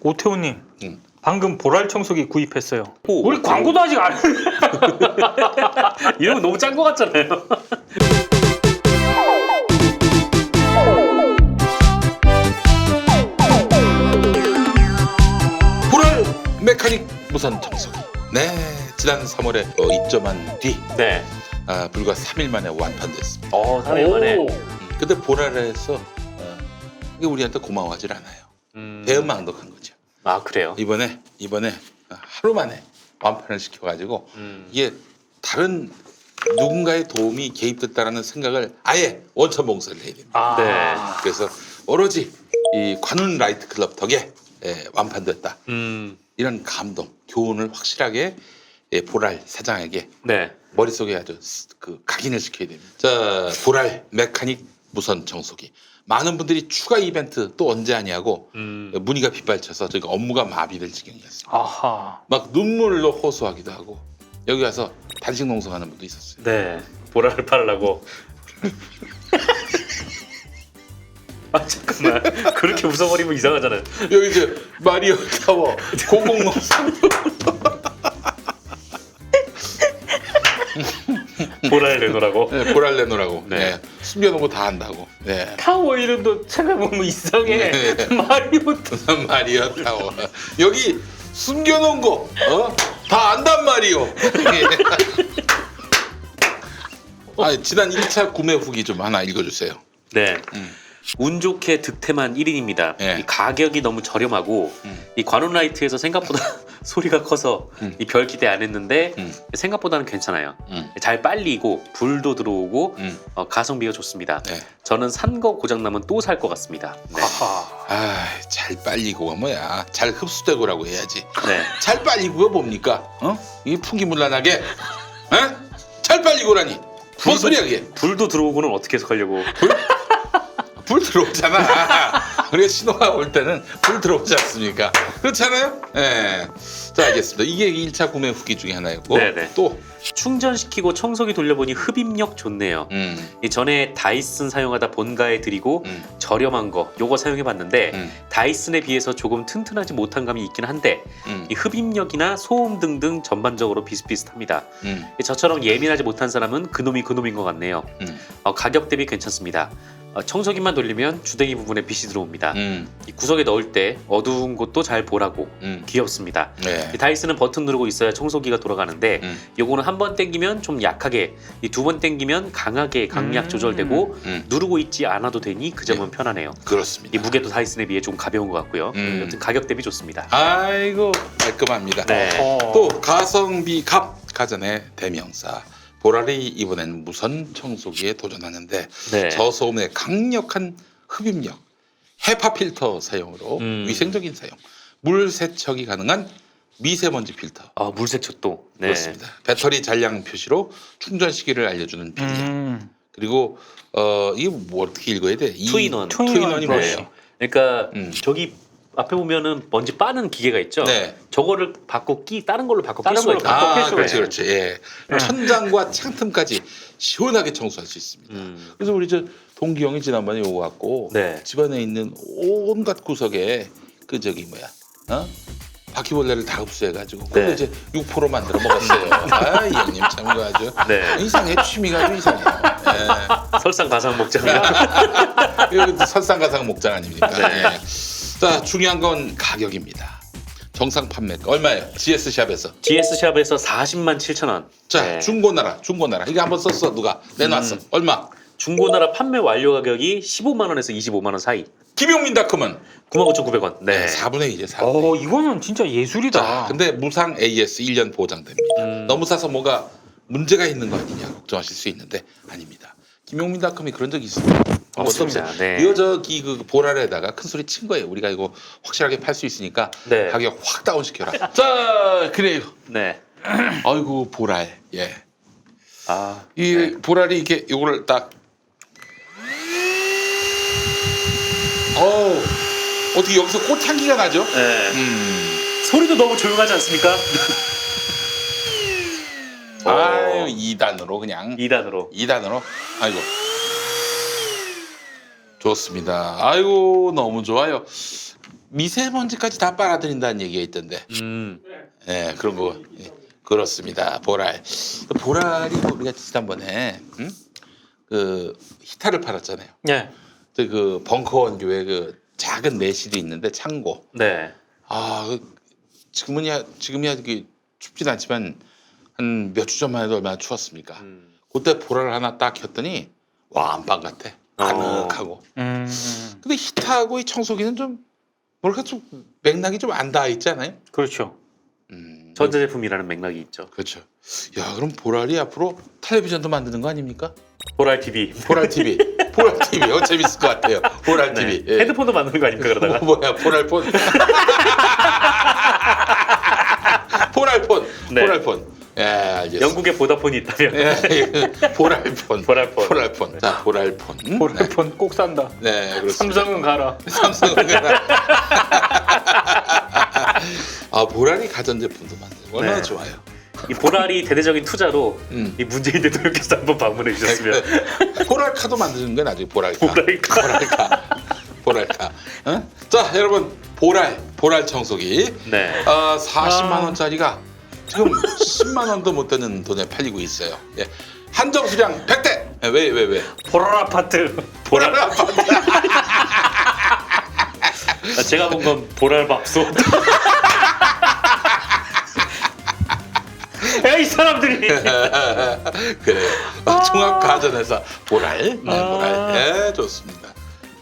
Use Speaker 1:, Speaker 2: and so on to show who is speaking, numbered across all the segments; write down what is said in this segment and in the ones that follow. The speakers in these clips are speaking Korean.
Speaker 1: 오태훈님, 방금 보랄 청소기 구입했어요.
Speaker 2: 오,
Speaker 1: 우리 광고도 아직 안 했는데.
Speaker 2: 이런 거 너무 짠 거 같잖아요.
Speaker 3: 보랄 메카닉 무선 청소기. 네, 지난 3월에 입점한 뒤
Speaker 2: 네.
Speaker 3: 불과 3일 만에 완판됐습니다.
Speaker 2: 3일 만에.
Speaker 3: 근데 보랄에서 이게 우리한테 고마워하질 않아요. 대응망덕한 거죠.
Speaker 2: 아, 그래요?
Speaker 3: 이번에 하루 만에 완판을 시켜가지고 이게 다른 누군가의 도움이 개입됐다라는 생각을 아예 원천봉쇄를 해야 됩니다.
Speaker 2: 네.
Speaker 3: 그래서 오로지 이 관훈 라이트 클럽 덕에 완판됐다. 이런 감동, 교훈을 확실하게 보랄 사장에게
Speaker 2: 네.
Speaker 3: 머릿속에 아주 각인을 시켜야 됩니다. 자, 보랄 메카닉 무선 청소기. 많은 분들이 추가 이벤트 또 언제 하냐고 문의가 빗발쳐서 저희가 업무가 마비될 지경이었습니다.
Speaker 1: 아하.
Speaker 3: 막 눈물로 호소하기도 하고 여기 와서 단식 농성하는 분도 있었어요.
Speaker 2: 네. 보라를 팔라고. 아, 잠깐만. 그렇게 웃어버리면 이상하잖아요.
Speaker 3: 여기 이제 마리오 타워 공공농성
Speaker 2: 보라를 내놓으라고.
Speaker 3: 네, 보랄 내놓으라고.
Speaker 2: 네.
Speaker 3: 네. 숨겨놓은 거 다 한다고. 네.
Speaker 1: 타워 이름도 생각해보면 이상해.
Speaker 3: 네.
Speaker 1: 마리오
Speaker 3: 마리오 타워. 여기 숨겨놓은 거 다 안단 말이오. 지난 1차 구매 후기 좀 하나 읽어주세요.
Speaker 2: 네. 운 좋게 득템한 1인입니다.
Speaker 3: 네.
Speaker 2: 이 가격이 너무 저렴하고 이 관훈라이트에서 생각보다 소리가 커서 이 별 기대 안 했는데 생각보다는 괜찮아요. 잘 빨리고 불도 들어오고 가성비가 좋습니다.
Speaker 3: 네.
Speaker 2: 저는 산 거 고장나면 또 살 것 같습니다. 네.
Speaker 1: 아하.
Speaker 3: 잘 빨리고가 뭐야? 잘 흡수되고라고 해야지.
Speaker 2: 네.
Speaker 3: 잘 빨리고가 뭡니까? 이게 풍기문란하게? 잘 빨리고라니? 뭔 소리야 그게?
Speaker 2: 불도 들어오고는 어떻게 해석하려고?
Speaker 3: 불 들어오잖아. 우리가 신호가 올 때는 불 들어오지 않습니까? 그렇잖아요? 네. 자, 알겠습니다. 이게 1차 구매 후기 중에 하나였고
Speaker 2: 네네.
Speaker 3: 또
Speaker 2: 충전시키고 청소기 돌려보니 흡입력 좋네요. 이 전에 다이슨 사용하다 본가에 드리고 저렴한 거 요거 사용해봤는데 다이슨에 비해서 조금 튼튼하지 못한 감이 있긴 한데 이 흡입력이나 소음 등등 전반적으로 비슷비슷합니다. 저처럼 예민하지 못한 사람은 그놈인 것 같네요. 가격 대비 괜찮습니다. 청소기만 돌리면 주댕이 부분에 빛이 들어옵니다. 이 구석에 넣을 때 어두운 곳도 잘 보라고 귀엽습니다.
Speaker 3: 네.
Speaker 2: 이 다이슨은 버튼 누르고 있어야 청소기가 돌아가는데 요거는 한 번 당기면 좀 약하게, 이 두 번 당기면 강하게 강약 조절되고 누르고 있지 않아도 되니 그 점은 편하네요.
Speaker 3: 그렇습니다.
Speaker 2: 이 무게도 다이슨에 비해 좀 가벼운 것 같고요. 여튼 가격 대비 좋습니다.
Speaker 3: 아이고 깔끔합니다.
Speaker 2: 네.
Speaker 3: 또 가성비 가전의 대명사 보랄이 이번엔 무선 청소기에 도전하는데
Speaker 2: 네.
Speaker 3: 저소음의 강력한 흡입력, 헤파 필터 사용으로 위생적인 사용, 물 세척이 가능한 미세먼지 필터.
Speaker 2: 물세척도. 네.
Speaker 3: 그렇습니다. 배터리 잔량 표시로 충전 시기를 알려주는 편리함. 그리고 이게 뭐 어떻게 읽어야 돼?
Speaker 2: 투인원.
Speaker 3: 투인원이
Speaker 2: 네.
Speaker 3: 뭐예요?
Speaker 2: 그러니까 저기 앞에 보면은 먼지 빠는 기계가 있죠.
Speaker 3: 네.
Speaker 2: 저거를 바꿔 다른 걸로 바꿔 낄
Speaker 1: 다른
Speaker 2: 수가
Speaker 1: 걸로
Speaker 2: 있다.
Speaker 1: 바꿔 낄 수가
Speaker 3: 그렇지,
Speaker 1: 있어요.
Speaker 3: 그렇지. 예. 천장과 창틈까지 시원하게 청소할 수 있습니다. 그래서 우리 동기 형이 지난번에 요거 갖고
Speaker 2: 네.
Speaker 3: 집안에 있는 온갖 구석에 바퀴벌레를 다 흡수해가지고 그걸
Speaker 2: 네.
Speaker 3: 이제 육포로 만들어 먹었어요. 이 형님 참 이거 아주
Speaker 2: 네.
Speaker 3: 이상해. 취미가 아주 이상해요.
Speaker 2: 설상가상 목장.
Speaker 3: 이거 설상가상 목장 아닙니까?
Speaker 2: 네.
Speaker 3: 예. 자, 중요한 건 가격입니다. 정상 판매가 얼마예요? GS샵에서.
Speaker 2: GS샵에서 40만 7천 원.
Speaker 3: 자,
Speaker 2: 네.
Speaker 3: 중고나라. 이거 한번 썼어. 누가 내놨어. 얼마?
Speaker 2: 중고나라 판매 완료 가격이 15만 원에서 25만 원 사이.
Speaker 3: 김용민닷컴은
Speaker 2: 99,900원. 네.
Speaker 3: 4분의 2제 4분의 2.
Speaker 1: 이거는 진짜 예술이다.
Speaker 3: 자, 근데 무상 AS 1년 보장됩니다. 너무 싸서 뭐가 문제가 있는 거 아니냐 걱정하실 수 있는데 아닙니다. 김용민닷컴이 그런 적이 있습니다.
Speaker 2: 없습니다. 네.
Speaker 3: 이거 저기 보랄에다가 큰 소리 친 거예요. 우리가 이거 확실하게 팔 수 있으니까
Speaker 2: 네.
Speaker 3: 가격 확 다운시켜라. 자, 그래요.
Speaker 2: 네.
Speaker 3: 아이고 보랄. 예. 이
Speaker 2: 네.
Speaker 3: 보랄이 이렇게 요거를 딱 어떻게 여기서 꽃향기가 나죠?
Speaker 2: 네. 소리도 너무 조용하지 않습니까?
Speaker 3: 아유 2단으로 그냥
Speaker 2: 2단으로.
Speaker 3: 2단으로 아이고 좋습니다. 아이고 너무 좋아요. 미세먼지까지 다 빨아들인다는 얘기가 있던데. 예, 그런 거 그렇습니다. 보랄. 보랄이 우리가 지난번에 그 히타를 팔았잖아요.
Speaker 1: 예.
Speaker 3: 그 벙커원 교회 그 작은 매실이 있는데 창고.
Speaker 2: 네.
Speaker 3: 지금이야 그 춥진 않지만 한 몇 주 전만 해도 얼마나 추웠습니까? 그때 보랄을 하나 딱 켰더니 와 안방 같아. 아늑하고. 근데 히타하고 이 청소기는 좀 뭐랄까 좀 맥락이 좀 안 닿아 있지 않아요?
Speaker 1: 그렇죠.
Speaker 2: 전자제품이라는 맥락이 있죠.
Speaker 3: 그렇죠. 야 그럼 보랄이 앞으로 텔레비전도 만드는 거 아닙니까?
Speaker 2: 보랄 TV.
Speaker 3: 보랄 TV, 보랄 TV. 재밌을 것 같아요. 보랄 TV.
Speaker 2: 네. 헤드폰도 만드는 거 아닙니까 그러다가?
Speaker 3: 뭐야 보랄폰. 보랄폰.
Speaker 2: 네.
Speaker 3: 보랄폰. 예, 알겠습니다.
Speaker 2: 영국에 보다폰이 있다면.
Speaker 3: 예, 보랄폰.
Speaker 2: 보랄폰.
Speaker 3: 보랄폰. 자, 보랄폰.
Speaker 1: 보랄폰 꼭 산다.
Speaker 3: 네, 그렇습니다.
Speaker 1: 삼성은 가라.
Speaker 3: 삼성은 보랄이 가전제품도 만들고 얼마나
Speaker 2: 네.
Speaker 3: 좋아요.
Speaker 2: 이 보랄이 대대적인 투자로
Speaker 3: 음.
Speaker 2: 이 문재인 대통령께서 한번 방문해 주셨으면.
Speaker 3: 보랄카도 만드는 건 아직 보랄카.
Speaker 2: 보랄카.
Speaker 3: 보랄카. 어? 자, 여러분 보랄 청소기.
Speaker 2: 네.
Speaker 3: 40만 원짜리가 지금 10만 원도 못 되는 돈에 팔리고 있어요. 예. 한정 수량 100대. 예, 왜?
Speaker 1: 보랄 아파트.
Speaker 3: 보랄 아파트.
Speaker 2: 제가 본 건 보랄 밥솥.
Speaker 1: 야이 사람들이.
Speaker 3: 그래요. 종합 가전회사 보랄. 보랄. 예, 좋습니다.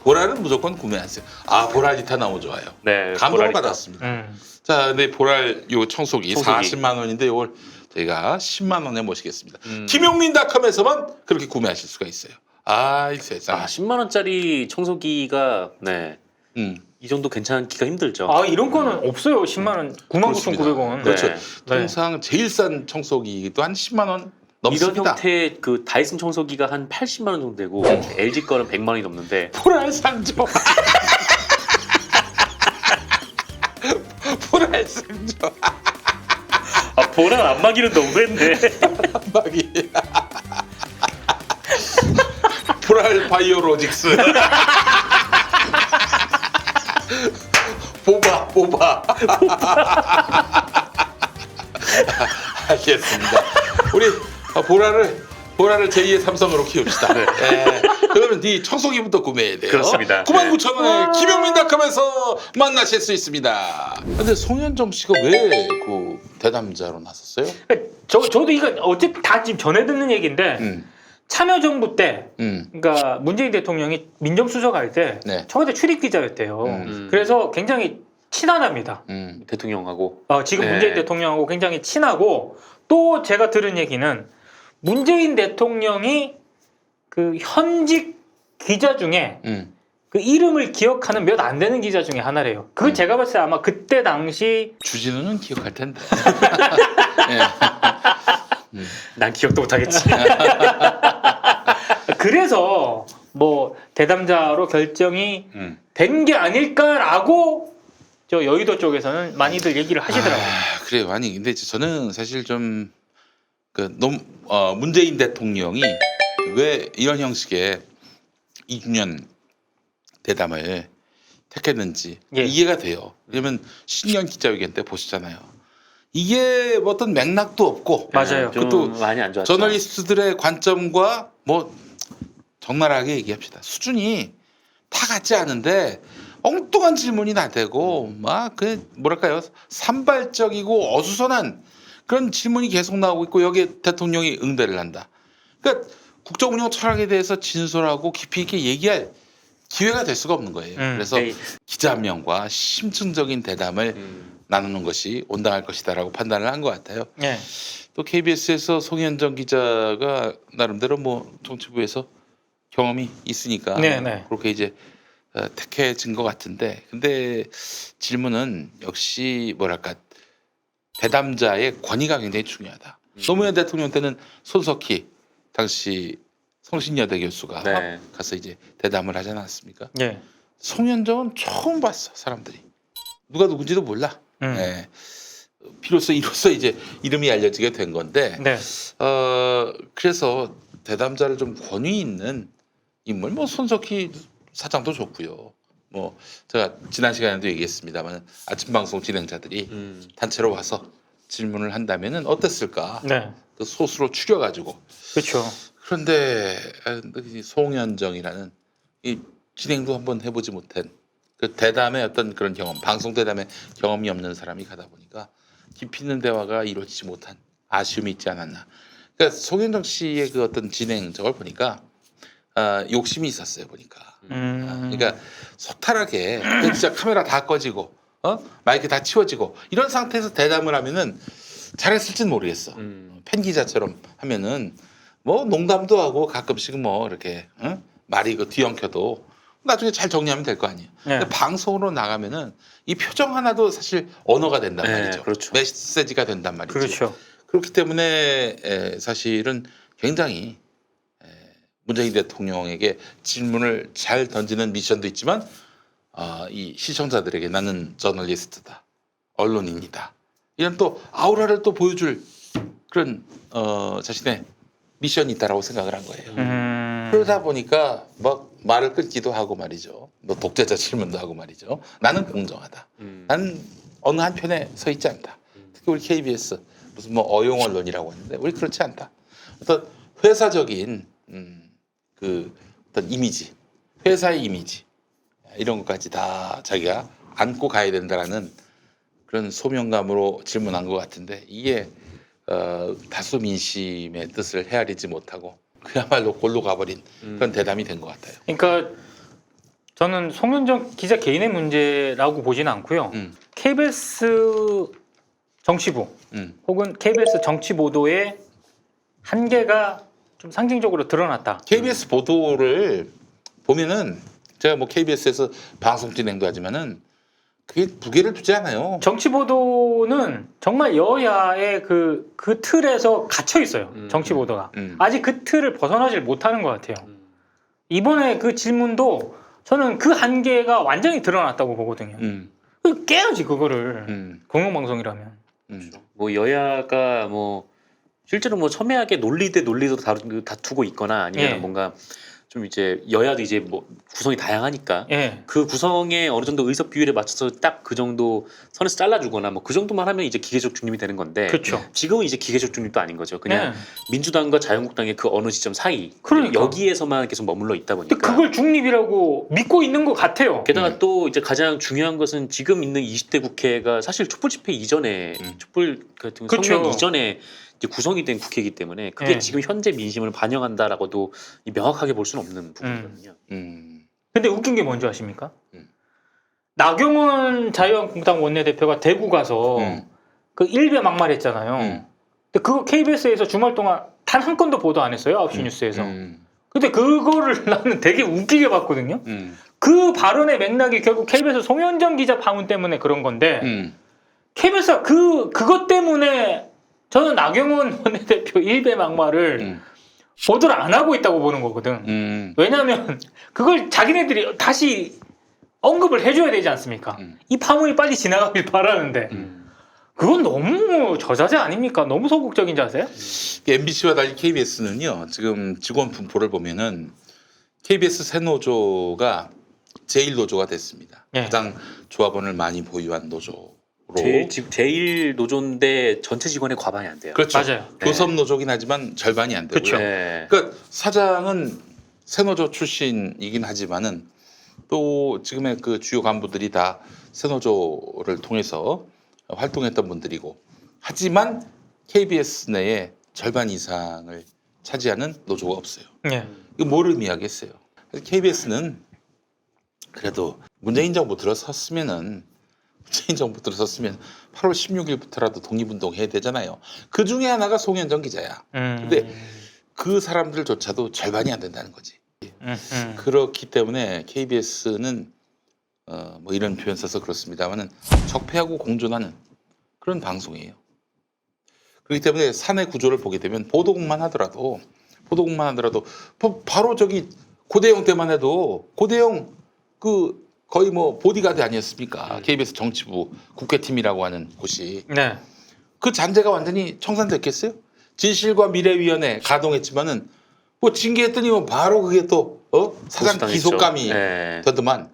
Speaker 3: 보랄은 무조건 구매하세요. 보랄 히타 너무 좋아요.
Speaker 2: 네.
Speaker 3: 감동을
Speaker 2: 보랄
Speaker 3: 받았습니다. 자, 근데 보랄 요 청소기
Speaker 2: 청소기.
Speaker 3: 40만 원인데 이걸 저희가 10만 원에 모시겠습니다. 김용민닷컴에서만 그렇게 구매하실 수가 있어요. 이 세상.
Speaker 2: 10만 원짜리 청소기가 네. 이 정도 괜찮기가 힘들죠.
Speaker 1: 이런 거는 없어요. 10만 원, 99,900원.
Speaker 3: 그렇죠.
Speaker 2: 네.
Speaker 3: 통상 제일 싼 청소기도 한 10만 원
Speaker 2: 이런
Speaker 3: 넘습니다.
Speaker 2: 형태의 그 다이슨 청소기가 한 80만 원 정도 되고 LG 거는 100만 원이 넘는데
Speaker 3: 보랄 상조. 보랄 상조.
Speaker 2: 보랄 안마기는 너무했네.
Speaker 3: 막이. 보랄 바이오로직스. 뽑아. 알겠습니다. 우리 보라를 제2의 삼성으로 키웁시다. 네. 그러면 이 청소기부터 구매해야 돼요.
Speaker 2: 그렇습니다.
Speaker 3: 99,000원에 김용민닷컴에서 만나실 수 있습니다. 근데 송현정 씨가 왜 그 대담자로 나섰어요?
Speaker 1: 저도 이거 어차피 다 지금 전해 듣는 얘기인데 참여정부 때 그러니까 문재인 대통령이 민정수석할 때
Speaker 3: 네.
Speaker 1: 청와대 출입 기자였대요. 그래서 굉장히 친하답니다.
Speaker 2: 대통령하고
Speaker 1: 지금
Speaker 2: 네.
Speaker 1: 문재인 대통령하고 굉장히 친하고 또 제가 들은 얘기는 문재인 대통령이 그 현직 기자 중에 그 이름을 기억하는 몇 안 되는 기자 중에 하나래요. 그걸 제가 봤을 때 아마 그때 당시
Speaker 3: 주진우는 기억할 텐데.
Speaker 2: 난 기억도 못하겠지.
Speaker 1: 그래서 뭐 대담자로 결정이 된 게 아닐까라고 저 여의도 쪽에서는 많이들 얘기를 하시더라고요.
Speaker 3: 그래요. 아니 근데 저는 사실 좀 문재인 대통령이 왜 이런 형식의 2주년 대담을 택했는지 이해가 돼요. 왜냐면 신년 기자회견 때 보시잖아요. 이게 뭐 어떤 맥락도 없고
Speaker 1: 맞아요.
Speaker 2: 좀 많이 안 좋았죠.
Speaker 3: 저널리스트들의 관점과 뭐 적나라하게 얘기합시다. 수준이 다 같지 않은데 엉뚱한 질문이 나대고 막 그 뭐랄까요 산발적이고 어수선한 그런 질문이 계속 나오고 있고 여기에 대통령이 응대를 한다. 그러니까 국정운영 철학에 대해서 진솔하고 깊이 있게 얘기할 기회가 될 수가 없는 거예요. 그래서 기자 한 명과 심층적인 대담을 나누는 것이 온당할 것이다라고 판단을 한 것 같아요.
Speaker 1: 네.
Speaker 3: 또 KBS에서 송현정 기자가 나름대로 뭐 정치부에서 경험이 있으니까 그렇게 이제 택해진 것 같은데 근데 질문은 역시 뭐랄까 대담자의 권위가 굉장히 중요하다. 노무현 대통령 때는 손석희 당시 성신여대 교수가 가서 이제 대담을 하지 않았습니까?
Speaker 1: 네.
Speaker 3: 송현정은 처음 봤어 사람들이 누가 누군지도 몰라. 비로소 이로써 이제 이름이 알려지게 된 건데 그래서 대담자를 좀 권위 있는 인물 뭐 손석희 사장도 좋고요. 뭐 제가 지난 시간에도 얘기했습니다만 아침 방송 진행자들이 단체로 와서 질문을 한다면은 어땠을까?
Speaker 1: 네.
Speaker 3: 그 소수로 추려가지고.
Speaker 1: 그렇죠.
Speaker 3: 그런데 이 송현정이라는 이 진행도 한번 해보지 못한 그 대담의 어떤 그런 경험, 방송 대담의 경험이 없는 사람이 가다 보니까 깊이 있는 대화가 이루어지지 못한 아쉬움이 있지 않았나. 그러니까 송현정 씨의 그 어떤 진행 저걸 보니까 욕심이 있었어요 보니까. 그러니까 소탈하게 진짜 카메라 다 꺼지고 마이크 다 치워지고 이런 상태에서 대담을 하면은 잘했을지는 모르겠어. 팬 기자처럼 하면은 뭐 농담도 하고 가끔씩 뭐 이렇게 말이 그 뒤엉켜도 나중에 잘 정리하면 될 거 아니에요.
Speaker 1: 네.
Speaker 3: 근데 방송으로 나가면은 이 표정 하나도 사실 언어가 된단
Speaker 2: 네,
Speaker 3: 말이죠.
Speaker 2: 그렇죠.
Speaker 3: 메시지가 된단 말이죠.
Speaker 1: 그렇죠.
Speaker 3: 그렇기 때문에 사실은 굉장히 문재인 대통령에게 질문을 잘 던지는 미션도 있지만 이 시청자들에게 나는 저널리스트다, 언론인이다 이런 또 아우라를 또 보여줄 그런 자신의 미션이 있다라고 생각을 한 거예요. 그러다 보니까 막 말을 끊기도 하고 말이죠. 뭐 독재자 질문도 하고 말이죠. 나는 공정하다. 난 어느 한 편에 서 있지 않다. 특히 우리 KBS 무슨 뭐 어용 언론이라고 했는데 우리 그렇지 않다. 어떤 회사적인 그 어떤 이미지, 회사의 이미지 이런 것까지 다 자기가 안고 가야 된다라는 그런 소명감으로 질문한 것 같은데 이게 다수 민심의 뜻을 헤아리지 못하고 그야말로 골로 가버린 그런 대담이 된 것 같아요.
Speaker 1: 그러니까 저는 송현정 기자 개인의 문제라고 보지는 않고요. KBS 정치부 혹은 KBS 정치 보도의 한계가 좀 상징적으로 드러났다.
Speaker 3: KBS 보도를 보면은 제가 뭐 KBS에서 방송 진행도 하지만은 그게 무게를 두지 않아요.
Speaker 1: 정치 보도는 정말 여야의 그 틀에서 갇혀 있어요. 정치 보도가 아직 그 틀을 벗어나질 못하는 것 같아요. 이번에 그 질문도 저는 그 한계가 완전히 드러났다고 보거든요. 깨야지 그거를 공영방송이라면.
Speaker 2: 뭐 여야가 뭐 실제로 뭐 첨예하게 논리 대 논리로 다투고 있거나 아니면
Speaker 1: 예.
Speaker 2: 뭔가 좀 이제 여야도 이제 뭐 구성이 다양하니까
Speaker 1: 예.
Speaker 2: 그 구성에 어느 정도 의석 비율에 맞춰서 딱 그 정도 선에서 잘라주거나 뭐 그 정도만 하면 이제 기계적 중립이 되는 건데
Speaker 1: 그렇죠.
Speaker 2: 지금은 이제 기계적 중립도 아닌 거죠. 그냥
Speaker 1: 네.
Speaker 2: 민주당과 자유한국당의 그 어느 시점 사이
Speaker 1: 그러니까.
Speaker 2: 여기에서만 계속 머물러 있다 보니까
Speaker 1: 근데 그걸 중립이라고 믿고 있는 것 같아요.
Speaker 2: 게다가 또 이제 가장 중요한 것은 지금 있는 20대 국회가 사실 촛불 집회 이전에 촛불 같은
Speaker 1: 그렇죠.
Speaker 2: 성명 이전에 이제 구성이 된 국회이기 때문에 그게
Speaker 1: 네.
Speaker 2: 지금 현재 민심을 반영한다라고도 명확하게 볼 수는 없는 부분이거든요.
Speaker 1: 근데 웃긴 게 뭔지 아십니까? 나경원 자유한국당 원내대표가 대구 가서 그 일베 막말했잖아요. 근데 그거 KBS에서 주말 동안 단 한 건도 보도 안 했어요. 9시 뉴스에서. 근데 그거를 나는 되게 웃기게 봤거든요. 그 발언의 맥락이 결국 KBS 송현정 기자 파문 때문에 그런 건데 KBS가 그것 때문에 저는 나경원 원내대표 일베 막말을 보도를 안 하고 있다고 보는 거거든. 왜냐하면 그걸 자기네들이 다시 언급을 해줘야 되지 않습니까? 이 파문이 빨리 지나가길 바라는데 그건 너무 저자세 아닙니까? 너무 소극적인 자세?
Speaker 3: MBC와 달리 KBS는요 지금 직원 분포를 보면은 KBS 새 노조가 제1노조가 됐습니다.
Speaker 1: 예.
Speaker 3: 가장 조합원을 많이 보유한 노조로.
Speaker 2: 제일 노조인데 전체 직원의 과반이 안 돼요.
Speaker 3: 그렇죠.
Speaker 1: 맞아요.
Speaker 3: 교섭 노조긴 하지만 절반이 안 되고요.
Speaker 1: 그렇죠.
Speaker 2: 네.
Speaker 3: 그러니까 사장은 새노조 출신이긴 하지만은 또 지금의 그 주요 간부들이 다 새노조를 통해서 활동했던 분들이고 하지만 KBS 내에 절반 이상을 차지하는 노조가 없어요.
Speaker 1: 예.
Speaker 3: 이거 뭘 의미하겠어요? 그래서 KBS는 그래도 문재인 정부 들어섰으면 8월 16일부터라도 독립운동 해야 되잖아요. 그 중에 하나가 송현정 기자야. 근데 그 사람들조차도 절반이 안 된다는 거지. 그렇기 때문에 KBS는 뭐 이런 표현 써서 그렇습니다만은 적폐하고 공존하는 그런 방송이에요. 그렇기 때문에 사내 구조를 보게 되면 보도국만 하더라도 바로 저기 고대영 때만 해도 고대영 그 거의 뭐 보디가드 아니었습니까? KBS 정치부 국회팀이라고 하는 곳이
Speaker 1: 네.
Speaker 3: 그 잔재가 완전히 청산됐겠어요? 진실과 미래위원회 가동했지만은 뭐 징계했더니 뭐 바로 그게 또 사장
Speaker 2: 고소당했죠.
Speaker 3: 기소감이
Speaker 2: 네.
Speaker 3: 더더만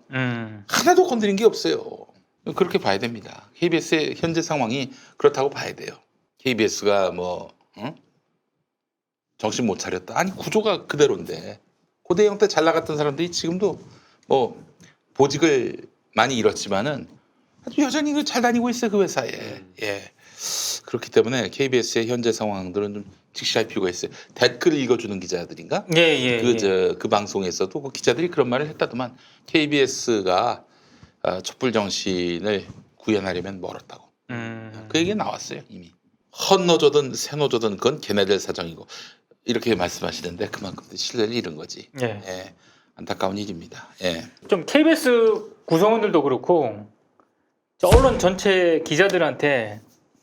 Speaker 3: 하나도 건드린 게 없어요. 그렇게 봐야 됩니다. KBS의 현재 상황이 그렇다고 봐야 돼요. KBS가 뭐 정신 못 차렸다. 아니 구조가 그대로인데 고대영 때 잘 나갔던 사람들이 지금도 뭐 보직을 많이 잃었지만은 아주 여전히 잘 다니고 있어요 그 회사에. 예. 그렇기 때문에 KBS의 현재 상황들은 좀 직시할 필요가 있어요. 댓글을 읽어주는 기자들인가?
Speaker 1: 예.
Speaker 3: 그 방송에서도 그 기자들이 그런 말을 했다더만 KBS가 촛불 정신을 구현하려면 멀었다고. 그 얘기가 나왔어요 이미. 헛노조든 새노조든 그건 걔네들 사정이고 이렇게 말씀하시는데 그만큼 신뢰를 잃은 거지.
Speaker 1: 예.
Speaker 3: 예. 안타까운 일입니다. 예.
Speaker 1: 좀 KBS 구성원들도 그렇고 저 언론 전체 기자들한테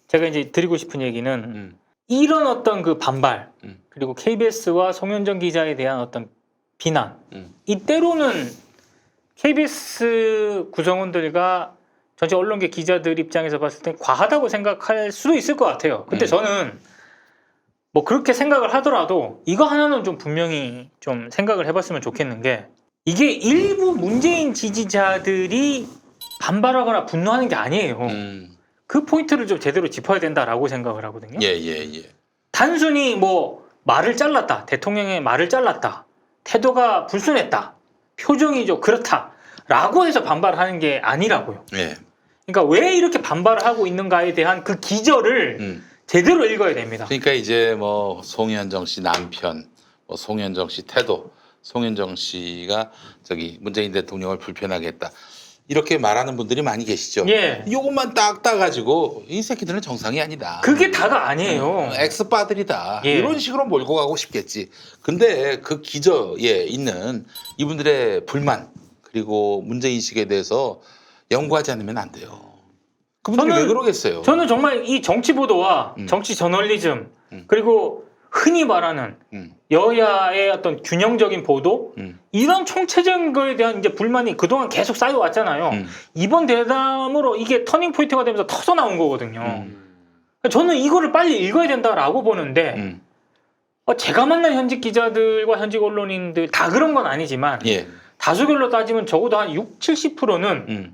Speaker 1: 제가 이제 드리고 싶은 얘기는 이런 어떤 그 반발 그리고 KBS와 송현정 기자에 대한 어떤 비난 이때로는 KBS 구성원들과 전체 언론계 기자들 입장에서 봤을 때 과하다고 생각할 수도 있을 것 같아요. 근데 저는 뭐 그렇게 생각을 하더라도 이거 하나는 좀 분명히 좀 생각을 해봤으면 좋겠는 게 이게 일부 문재인 지지자들이 반발하거나 분노하는 게 아니에요. 그 포인트를 좀 제대로 짚어야 된다라고 생각을 하거든요.
Speaker 3: 예.
Speaker 1: 단순히 뭐 말을 잘랐다, 대통령의 말을 잘랐다, 태도가 불순했다, 표정이 좀 그렇다라고 해서 반발하는 게 아니라고요.
Speaker 3: 예.
Speaker 1: 그러니까 왜 이렇게 반발을 하고 있는가에 대한 그 기저를 제대로 읽어야 됩니다.
Speaker 3: 그러니까 이제 뭐 송현정 씨 남편, 뭐 송현정 씨 태도, 송현정 씨가 저기 문재인 대통령을 불편하게 했다. 이렇게 말하는 분들이 많이 계시죠.
Speaker 1: 예.
Speaker 3: 이것만 딱 따가지고 이 새끼들은 정상이 아니다.
Speaker 1: 그게 다가 아니에요.
Speaker 3: 엑스빠들이다.
Speaker 1: 예.
Speaker 3: 이런 식으로 몰고 가고 싶겠지. 근데 그 기저에 있는 이분들의 불만 그리고 문제인식에 대해서 연구하지 않으면 안 돼요. 그분들이 왜 그러겠어요?
Speaker 1: 저는 정말 이 정치 보도와 정치 저널리즘 그리고 흔히 말하는 여야의 어떤 균형적인 보도 이런 총체적인 거에 대한 이제 불만이 그동안 계속 쌓여왔잖아요. 이번 대담으로 이게 터닝 포인트가 되면서 터져 나온 거거든요. 저는 이거를 빨리 읽어야 된다라고 보는데 제가 만난 현직 기자들과 현직 언론인들 다 그런 건 아니지만
Speaker 3: 예.
Speaker 1: 다수결로 따지면 적어도 한 60~70%는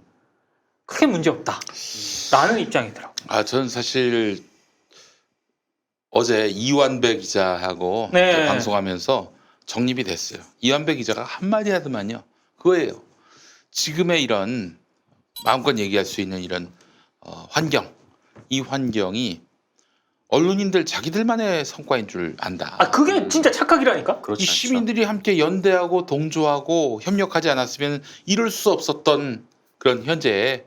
Speaker 1: 크게 문제 없다라는 입장이더라고요.
Speaker 3: 저는 사실 어제 이완배 기자하고
Speaker 1: 네.
Speaker 3: 이제 방송하면서 정립이 됐어요. 이완배 기자가 한마디 하더만요. 그거예요. 지금의 이런 마음껏 얘기할 수 있는 이런 환경, 이 환경이 언론인들 자기들만의 성과인 줄 안다.
Speaker 1: 그게 진짜 착각이라니까?
Speaker 2: 그렇지
Speaker 3: 이
Speaker 2: 않죠.
Speaker 3: 시민들이 함께 연대하고 동조하고 협력하지 않았으면 이룰 수 없었던 그런 현재의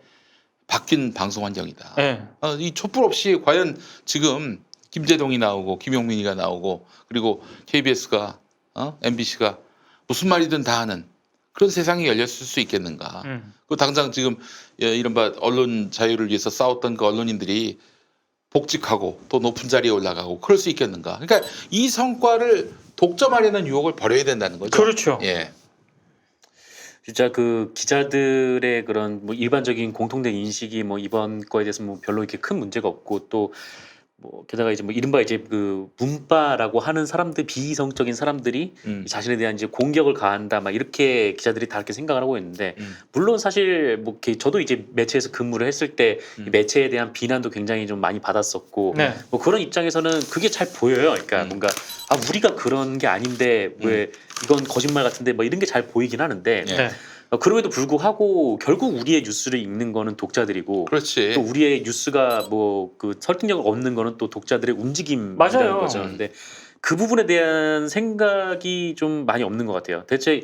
Speaker 3: 바뀐 방송 환경이다.
Speaker 1: 네.
Speaker 3: 이 촛불 없이 과연 지금 김재동이 나오고 김용민이가 나오고 그리고 KBS가 MBC가 무슨 말이든 다 하는 그런 세상이 열렸을 수 있겠는가. 그 당장 지금 이른바 언론 자유를 위해서 싸웠던 그 언론인들이 복직하고 또 높은 자리에 올라가고 그럴 수 있겠는가. 그러니까 이 성과를 독점하려는 유혹을 버려야 된다는 거죠.
Speaker 1: 그렇죠.
Speaker 3: 예.
Speaker 2: 진짜 그 기자들의 그런 뭐 일반적인 공통된 인식이 뭐 이번 거에 대해서 뭐 별로 이렇게 큰 문제가 없고 또 뭐 게다가 이제 뭐 이른바 이제 그 문바라고 하는 사람들 비이성적인 사람들이 자신에 대한 이제 공격을 가한다 막 이렇게 기자들이 다 이렇게 생각을 하고 있는데 물론 사실 뭐 이렇게 저도 이제 매체에서 근무를 했을 때 이 매체에 대한 비난도 굉장히 좀 많이 받았었고
Speaker 1: 네.
Speaker 2: 뭐 그런 입장에서는 그게 잘 보여요. 그러니까 뭔가 우리가 그런 게 아닌데 왜 이건 거짓말 같은데 뭐 이런 게 잘 보이긴 하는데
Speaker 3: 예.
Speaker 1: 네.
Speaker 2: 그럼에도 불구하고 결국 우리의 뉴스를 읽는 거는 독자들이고
Speaker 3: 그렇지.
Speaker 2: 또 우리의 뉴스가 뭐 그 설득력 없는 거는 또 독자들의 움직임이라는
Speaker 1: 맞아요.
Speaker 2: 거죠. 근데 그 부분에 대한 생각이 좀 많이 없는 것 같아요. 대체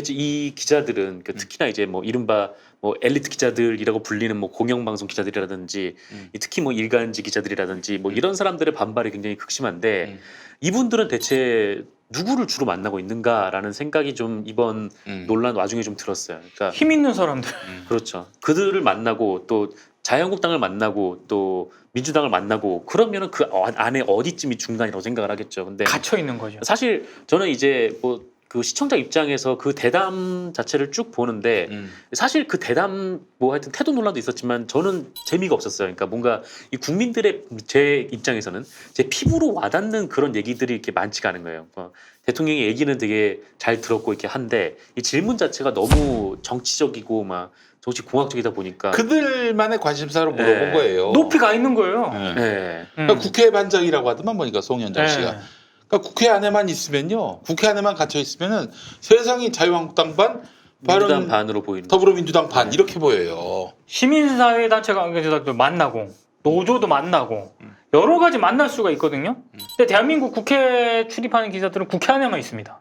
Speaker 2: 이 기자들은 특히나 이제 뭐 이른바 뭐 엘리트 기자들이라고 불리는 뭐 공영방송 기자들이라든지 특히 뭐 일간지 기자들이라든지 뭐 이런 사람들의 반발이 굉장히 극심한데 이분들은 대체 누구를 주로 만나고 있는가라는 생각이 좀 이번 논란 와중에 좀 들었어요. 그러니까
Speaker 1: 힘 있는 사람들.
Speaker 2: 그렇죠. 그들을 만나고 또 자유한국당을 만나고 또 민주당을 만나고 그러면은 그 안에 어디쯤이 중간이라고 생각을 하겠죠. 근데
Speaker 1: 갇혀 있는 거죠.
Speaker 2: 사실 저는 이제 뭐 그 시청자 입장에서 그 대담 자체를 쭉 보는데 사실 그 대담 뭐 하여튼 태도 논란도 있었지만 저는 재미가 없었어요. 그러니까 뭔가 이 국민들의 제 입장에서는 제 피부로 와닿는 그런 얘기들이 이렇게 많지가 않은 거예요. 대통령의 얘기는 되게 잘 들었고 이렇게 한데 이 질문 자체가 너무 정치적이고 막 정치 공학적이다 보니까
Speaker 3: 그들만의 관심사로 물어본
Speaker 2: 네.
Speaker 3: 거예요.
Speaker 1: 높이 가 있는 거예요.
Speaker 3: 네.
Speaker 2: 네.
Speaker 3: 그러니까 국회 반장이라고 하더만 보니까 송현정 씨가. 그러니까 국회 안에만 있으면요, 국회 안에만 갇혀 있으면은 세상이 자유한국당 반,
Speaker 2: 민주당 반으로 보이는
Speaker 3: 더불어민주당 반 이렇게 보여요.
Speaker 1: 시민사회 단체가 만나고 노조도 만나고 여러 가지 만날 수가 있거든요. 근데 대한민국 국회 출입하는 기자들은 국회 안에만 있습니다.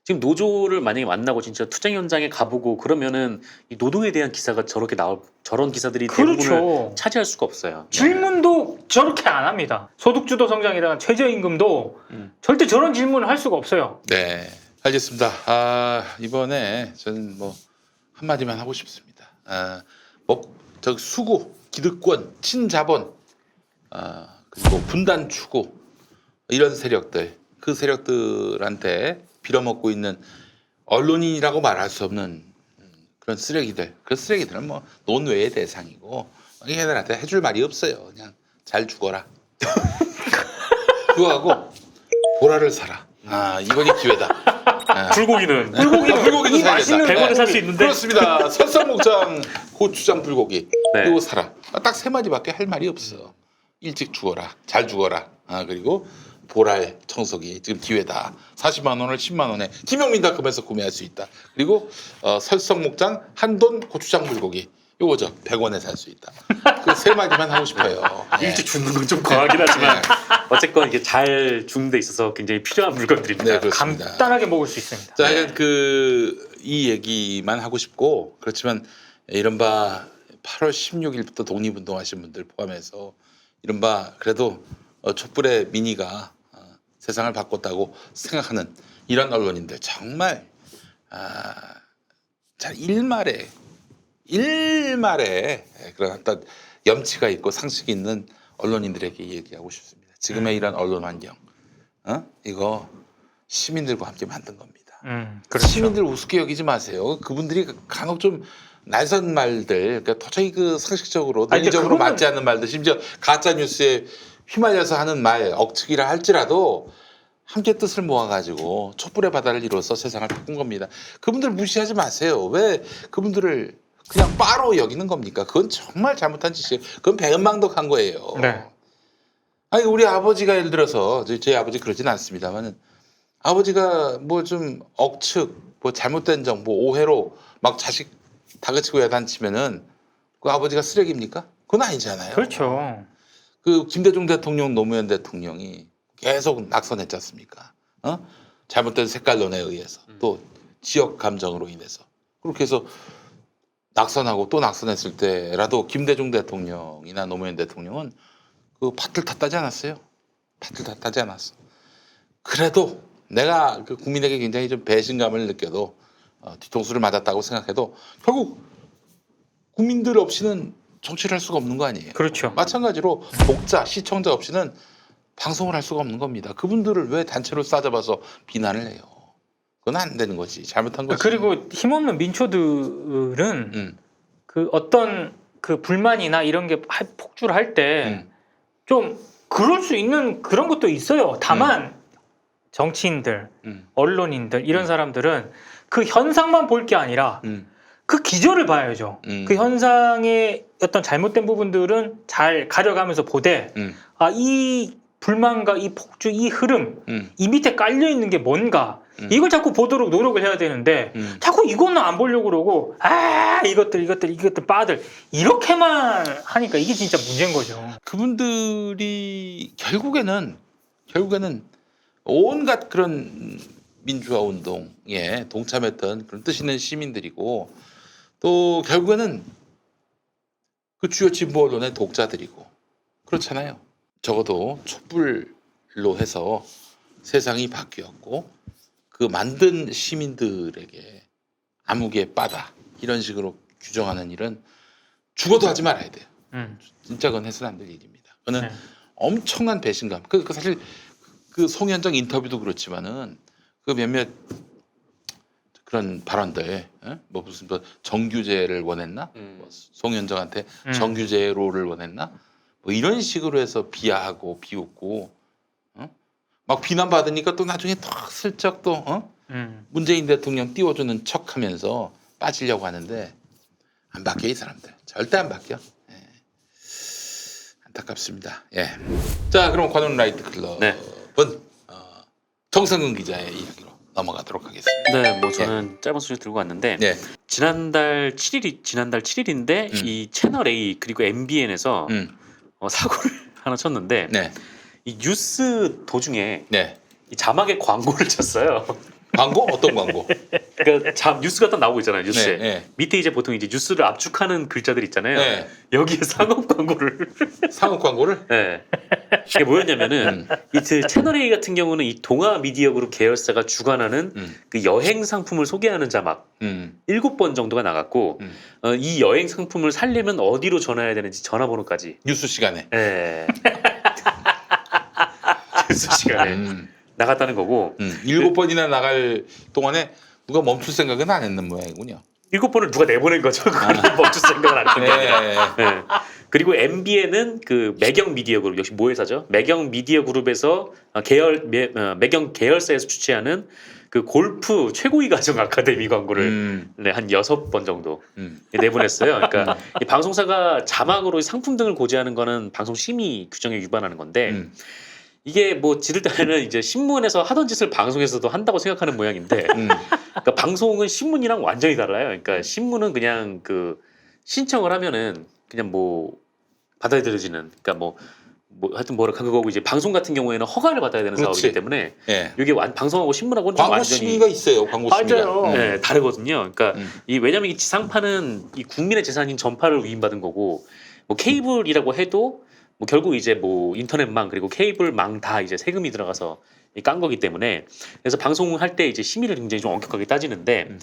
Speaker 2: 지금 노조를 만약에 만나고 진짜 투쟁 현장에 가보고 그러면은 이 노동에 대한 기사가 저렇게 저런 기사들이 대부분을
Speaker 1: 그렇죠.
Speaker 2: 차지할 수가 없어요.
Speaker 1: 질문도 저렇게 안 합니다. 소득주도 성장이라는 최저임금도 절대 저런 질문을 할 수가 없어요.
Speaker 3: 네, 알겠습니다. 아, 이번에 저는 뭐 한마디만 하고 싶습니다. 저 수구, 기득권, 친자본, 그리고 분단 추구 이런 세력들, 그 세력들한테 빌어먹고 있는 언론인이라고 말할 수 없는 그런 쓰레기들. 그 쓰레기들은 뭐 논외의 대상이고 얘네들한테 해줄 말이 없어요. 그냥 잘 죽어라. 그거하고 보라를 사라. 아, 이번이 기회다.
Speaker 2: 불고기는
Speaker 3: 불고기도 사야
Speaker 1: 맛있는
Speaker 3: 된다.
Speaker 2: 100원에 살 수 있는데
Speaker 3: 그렇습니다. 설상목장 고추장 불고기
Speaker 2: 네.
Speaker 3: 이거 사라. 딱 세 마디밖에 할 말이 없어. 일찍 죽어라. 잘 죽어라. 그리고 보랄 청소기 지금 기회다. 40만 원을 10만 원에 김용민닷컴에서 구매할 수 있다. 그리고 설성목장 한돈 고추장 불고기 요거죠. 100원에 살 수 있다. 그 세 마디만 하고 싶어요. 네.
Speaker 2: 일찍 죽는 건 좀 과하긴 하지만 어쨌건 이게 잘 죽는 데 있어서 굉장히 필요한 물건들입니다.
Speaker 3: 네, 그렇습니다.
Speaker 1: 간단하게 먹을 수 있습니다.
Speaker 3: 자, 이 얘기만 하고 싶고 그렇지만 이른바 8월 16일부터 독립운동하신 분들 포함해서 이른바 그래도 촛불의 민의가 세상을 바꿨다고 생각하는 이런 언론인들 정말 잘 일말에 그런 어떤 염치가 있고 상식이 있는 언론인들에게 얘기하고 싶습니다. 지금의 이런 언론 환경 이거 시민들과 함께 만든 겁니다.
Speaker 1: 그렇죠.
Speaker 3: 시민들 우습게 여기지 마세요. 그분들이 간혹 좀 날선 말들, 그러니까 도저히 그 상식적으로 논리적으로
Speaker 1: 그거는-
Speaker 3: 맞지 않는 말들, 심지어 가짜 뉴스에 휘말려서 하는 말, 억측이라 할지라도 함께 뜻을 모아가지고 촛불의 바다를 이뤄서 세상을 바꾼 겁니다. 그분들 무시하지 마세요. 왜 그분들을 그냥 빠로 여기는 겁니까? 그건 정말 잘못한 짓이에요. 그건 배은망덕한 거예요.
Speaker 1: 네.
Speaker 3: 아니 우리 아버지가 예를 들어서 저희 아버지 그러진 않습니다만 아버지가 뭐 좀 억측, 뭐 잘못된 정보, 오해로 막 자식 다그치고 야단치면은 그 아버지가 쓰레기입니까? 그건 아니잖아요.
Speaker 1: 그렇죠.
Speaker 3: 그 김대중 대통령, 노무현 대통령이 계속 낙선했지 않습니까? 잘못된 색깔론에 의해서 또 지역 감정으로 인해서 그렇게 해서 낙선하고 또 낙선했을 때라도 김대중 대통령이나 노무현 대통령은 그 팥을 탓하지 않았어요. 팥을 탓하지 않았어. 그래도 내가 그 국민에게 굉장히 좀 배신감을 느껴도 뒤통수를 맞았다고 생각해도 결국 국민들 없이는 정치를 할 수가 없는 거 아니에요.
Speaker 1: 그렇죠.
Speaker 3: 마찬가지로 독자, 시청자 없이는 방송을 할 수가 없는 겁니다. 그분들을 왜 단체로 싸잡아서 비난을 해요? 그건 안 되는 거지. 잘못한 거지.
Speaker 1: 그리고 힘없는 민초들은
Speaker 3: 음,
Speaker 1: 그 어떤 그 불만이나 이런 게 폭주를 할 때 좀 그럴 수 있는 그런 것도 있어요. 다만 정치인들, 언론인들 이런 사람들은 그 현상만 볼 게 아니라 그 기저를 봐야죠. 그 현상의 어떤 잘못된 부분들은 잘 가려가면서 보되 이 불만과 이 폭주, 이 흐름, 이 밑에 깔려 있는 게 뭔가 이걸 자꾸 보도록 노력을 해야 되는데 자꾸 이거는 안 보려고 그러고 이것들 빠들 이렇게만 하니까 이게 진짜 문제인 거죠.
Speaker 3: 그분들이 결국에는 온갖 그런 민주화 운동에 동참했던 그런 뜻 있는 시민들이고 또 결국에는 그 주요 진보 언론의 독자들이고 그렇잖아요. 적어도 촛불로 해서 세상이 바뀌었고 그 만든 시민들에게 암흑의 바다 이런 식으로 규정하는 일은 죽어도 하지 말아야 돼요. 진짜 그건 해서는 안 될 일입니다. 그거는
Speaker 1: 네.
Speaker 3: 엄청난 배신감. 그 사실 그 송현정 인터뷰도 그렇지만은 그 몇몇 그런 발언들, 뭐 무슨 뭐 정규제를 원했나? 뭐 송현정한테 정규제로를 원했나? 뭐 이런 식으로 해서 비하하고 비웃고, 막 비난받으니까 또 나중에 또 슬쩍 또 문재인 대통령 띄워주는 척하면서 빠지려고 하는데 안 바뀌어 이 사람들 절대 안 바뀌어. 예. 안타깝습니다. 예. 자 그럼 관훈 라이트 클럽은
Speaker 2: 네.
Speaker 3: 정상근 기자의 이야기로 넘어가도록 하겠습니다.
Speaker 2: 네, 뭐 저는 짧은 소식 들고 왔는데
Speaker 3: 네.
Speaker 2: 지난달 7일인데 이 채널 A 그리고 MBN에서 사고를 하나 쳤는데
Speaker 3: 네.
Speaker 2: 이 뉴스 도중에
Speaker 3: 네.
Speaker 2: 이 자막에 광고를 쳤어요.
Speaker 3: 광고? 어떤 광고?
Speaker 2: 그러니까 뉴스가 딱 나오고 있잖아요. 뉴스에
Speaker 3: 네.
Speaker 2: 밑에 이제 보통 이제 뉴스를 압축하는 글자들 있잖아요.
Speaker 3: 네.
Speaker 2: 여기에 상업 광고를
Speaker 3: 상업 광고를?
Speaker 2: 네. 이게 뭐였냐면은 이 채널 A 같은 경우는 이 동아 미디어 그룹 계열사가 주관하는 그 여행 상품을 소개하는 자막 7번 정도가 나갔고 이 여행 상품을 살려면 어디로 전화해야 되는지 전화번호까지.
Speaker 3: 뉴스 시간에.
Speaker 2: 네. 뉴스 시간에 나갔다는 거고
Speaker 3: 7번이나 나갈 동안에 누가 멈출 생각은 안 했는 모양이군요.
Speaker 2: 7번을 누가 내보낸 거죠. 그걸 멈출 생각을 안 했던 게 아니라. 네. 그리고 MBN은 그 매경 미디어 그룹 역시 모회사죠. 매경 미디어 그룹에서 매경 계열사에서 주최하는 그 골프 최고위 과정 아카데미 광고를 네, 한 6번 정도 내보냈어요. 그러니까 이 방송사가 자막으로 상품 등을 고지하는 거는 방송 심의 규정에 위반하는 건데 이게 뭐 지들 때는 이제 신문에서 하던 짓을 방송에서도 한다고 생각하는 모양인데 그러니까 방송은 신문이랑 완전히 달라요. 그러니까 신문은 그냥 그 신청을 하면은 그냥 뭐 받아들여지는 그러니까 뭐 하여튼 뭐라 그거고 이제 방송 같은 경우에는 허가를 받아야 되는
Speaker 3: 그렇지.
Speaker 2: 사업이기 때문에
Speaker 3: 예.
Speaker 2: 이게 방송하고 신문하고는 좀
Speaker 3: 광고
Speaker 2: 완전히
Speaker 3: 심의가 있어요. 광고 심의가.
Speaker 1: 맞아요.
Speaker 2: 네, 다르거든요. 그러니까 이 왜냐면 이 지상파는 이 국민의 재산인 전파를 위임받은 거고 뭐 케이블이라고 해도 뭐 결국 이제 뭐 인터넷망 그리고 케이블망 다 이제 세금이 들어가서 깐 거기 때문에 그래서 방송할 때 이제 심의를 굉장히 좀 엄격하게 따지는데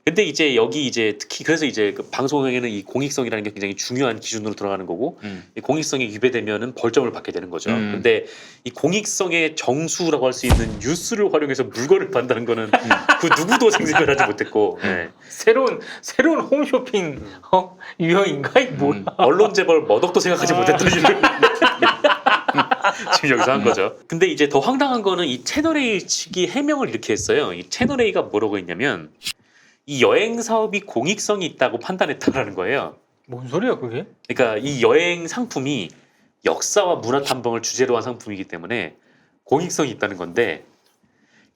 Speaker 2: 근데 이제 여기 이제 특히 그래서 이제 그 방송에는 이 공익성이라는 게 굉장히 중요한 기준으로 들어가는 거고 이 공익성이 위배되면은 벌점을 받게 되는 거죠. 근데 이 공익성의 정수라고 할 수 있는 뉴스를 활용해서 물건을 판다는 거는 그 누구도 생각을 하지 못했고 네.
Speaker 1: 새로운 홈쇼핑 유형인가 이 뭐야?
Speaker 2: 언론 재벌 머덕도 생각하지 못했던 일을 지금 여기서 한 거죠. 근데 이제 더 황당한 거는 이 채널 A 측이 해명을 이렇게 했어요. 이 채널 A가 뭐라고 했냐면 이 여행 사업이 공익성이 있다고 판단했다라는 거예요.
Speaker 1: 뭔 소리야 그게?
Speaker 2: 그러니까 이 여행 상품이 역사와 문화 탐방을 주제로 한 상품이기 때문에 공익성이 있다는 건데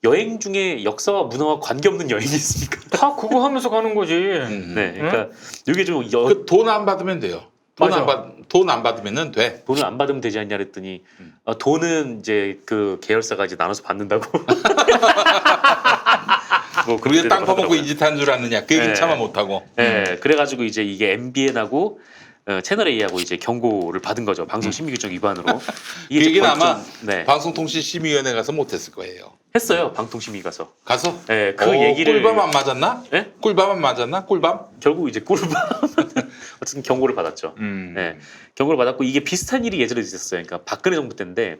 Speaker 2: 여행 중에 역사와 문화와 관계없는 여행이 있습니까?
Speaker 1: 다 그거 하면서 가는 거지.
Speaker 2: 네, 그러니까 이게 좀
Speaker 3: 돈 안 받으면 돼요. 돈 안 받으면은 돼.
Speaker 2: 돈을 안 받으면 되지 않냐 그랬더니 돈은 이제 그 계열사가 이제 나눠서 받는다고. 뭐
Speaker 3: 우리가 땅 퍼먹고
Speaker 2: 하더라고요.
Speaker 3: 이 짓 한 줄 아느냐. 그 얘기
Speaker 2: 네.
Speaker 3: 차마 못하고.
Speaker 2: 네, 그래가지고 이제 이게 MBN하고 채널 A하고 이제 경고를 받은 거죠. 방송 심의 규정 위반으로.
Speaker 3: 그
Speaker 2: 이게
Speaker 3: 얘기는
Speaker 2: 벌점-
Speaker 3: 아마
Speaker 2: 네.
Speaker 3: 방송통신심의위원회 가서 못했을 거예요.
Speaker 2: 했어요. 방통심의 가서.
Speaker 3: 가서?
Speaker 2: 네, 그 얘기를
Speaker 3: 꿀밤 안 맞았나?
Speaker 2: 네?
Speaker 3: 꿀밤 안 맞았나? 꿀밤?
Speaker 2: 결국 이제 꿀밤 어쨌든 경고를 받았죠. 네, 경고를 받았고 이게 비슷한 일이 예전에 있었어요. 그러니까 박근혜 정부 때인데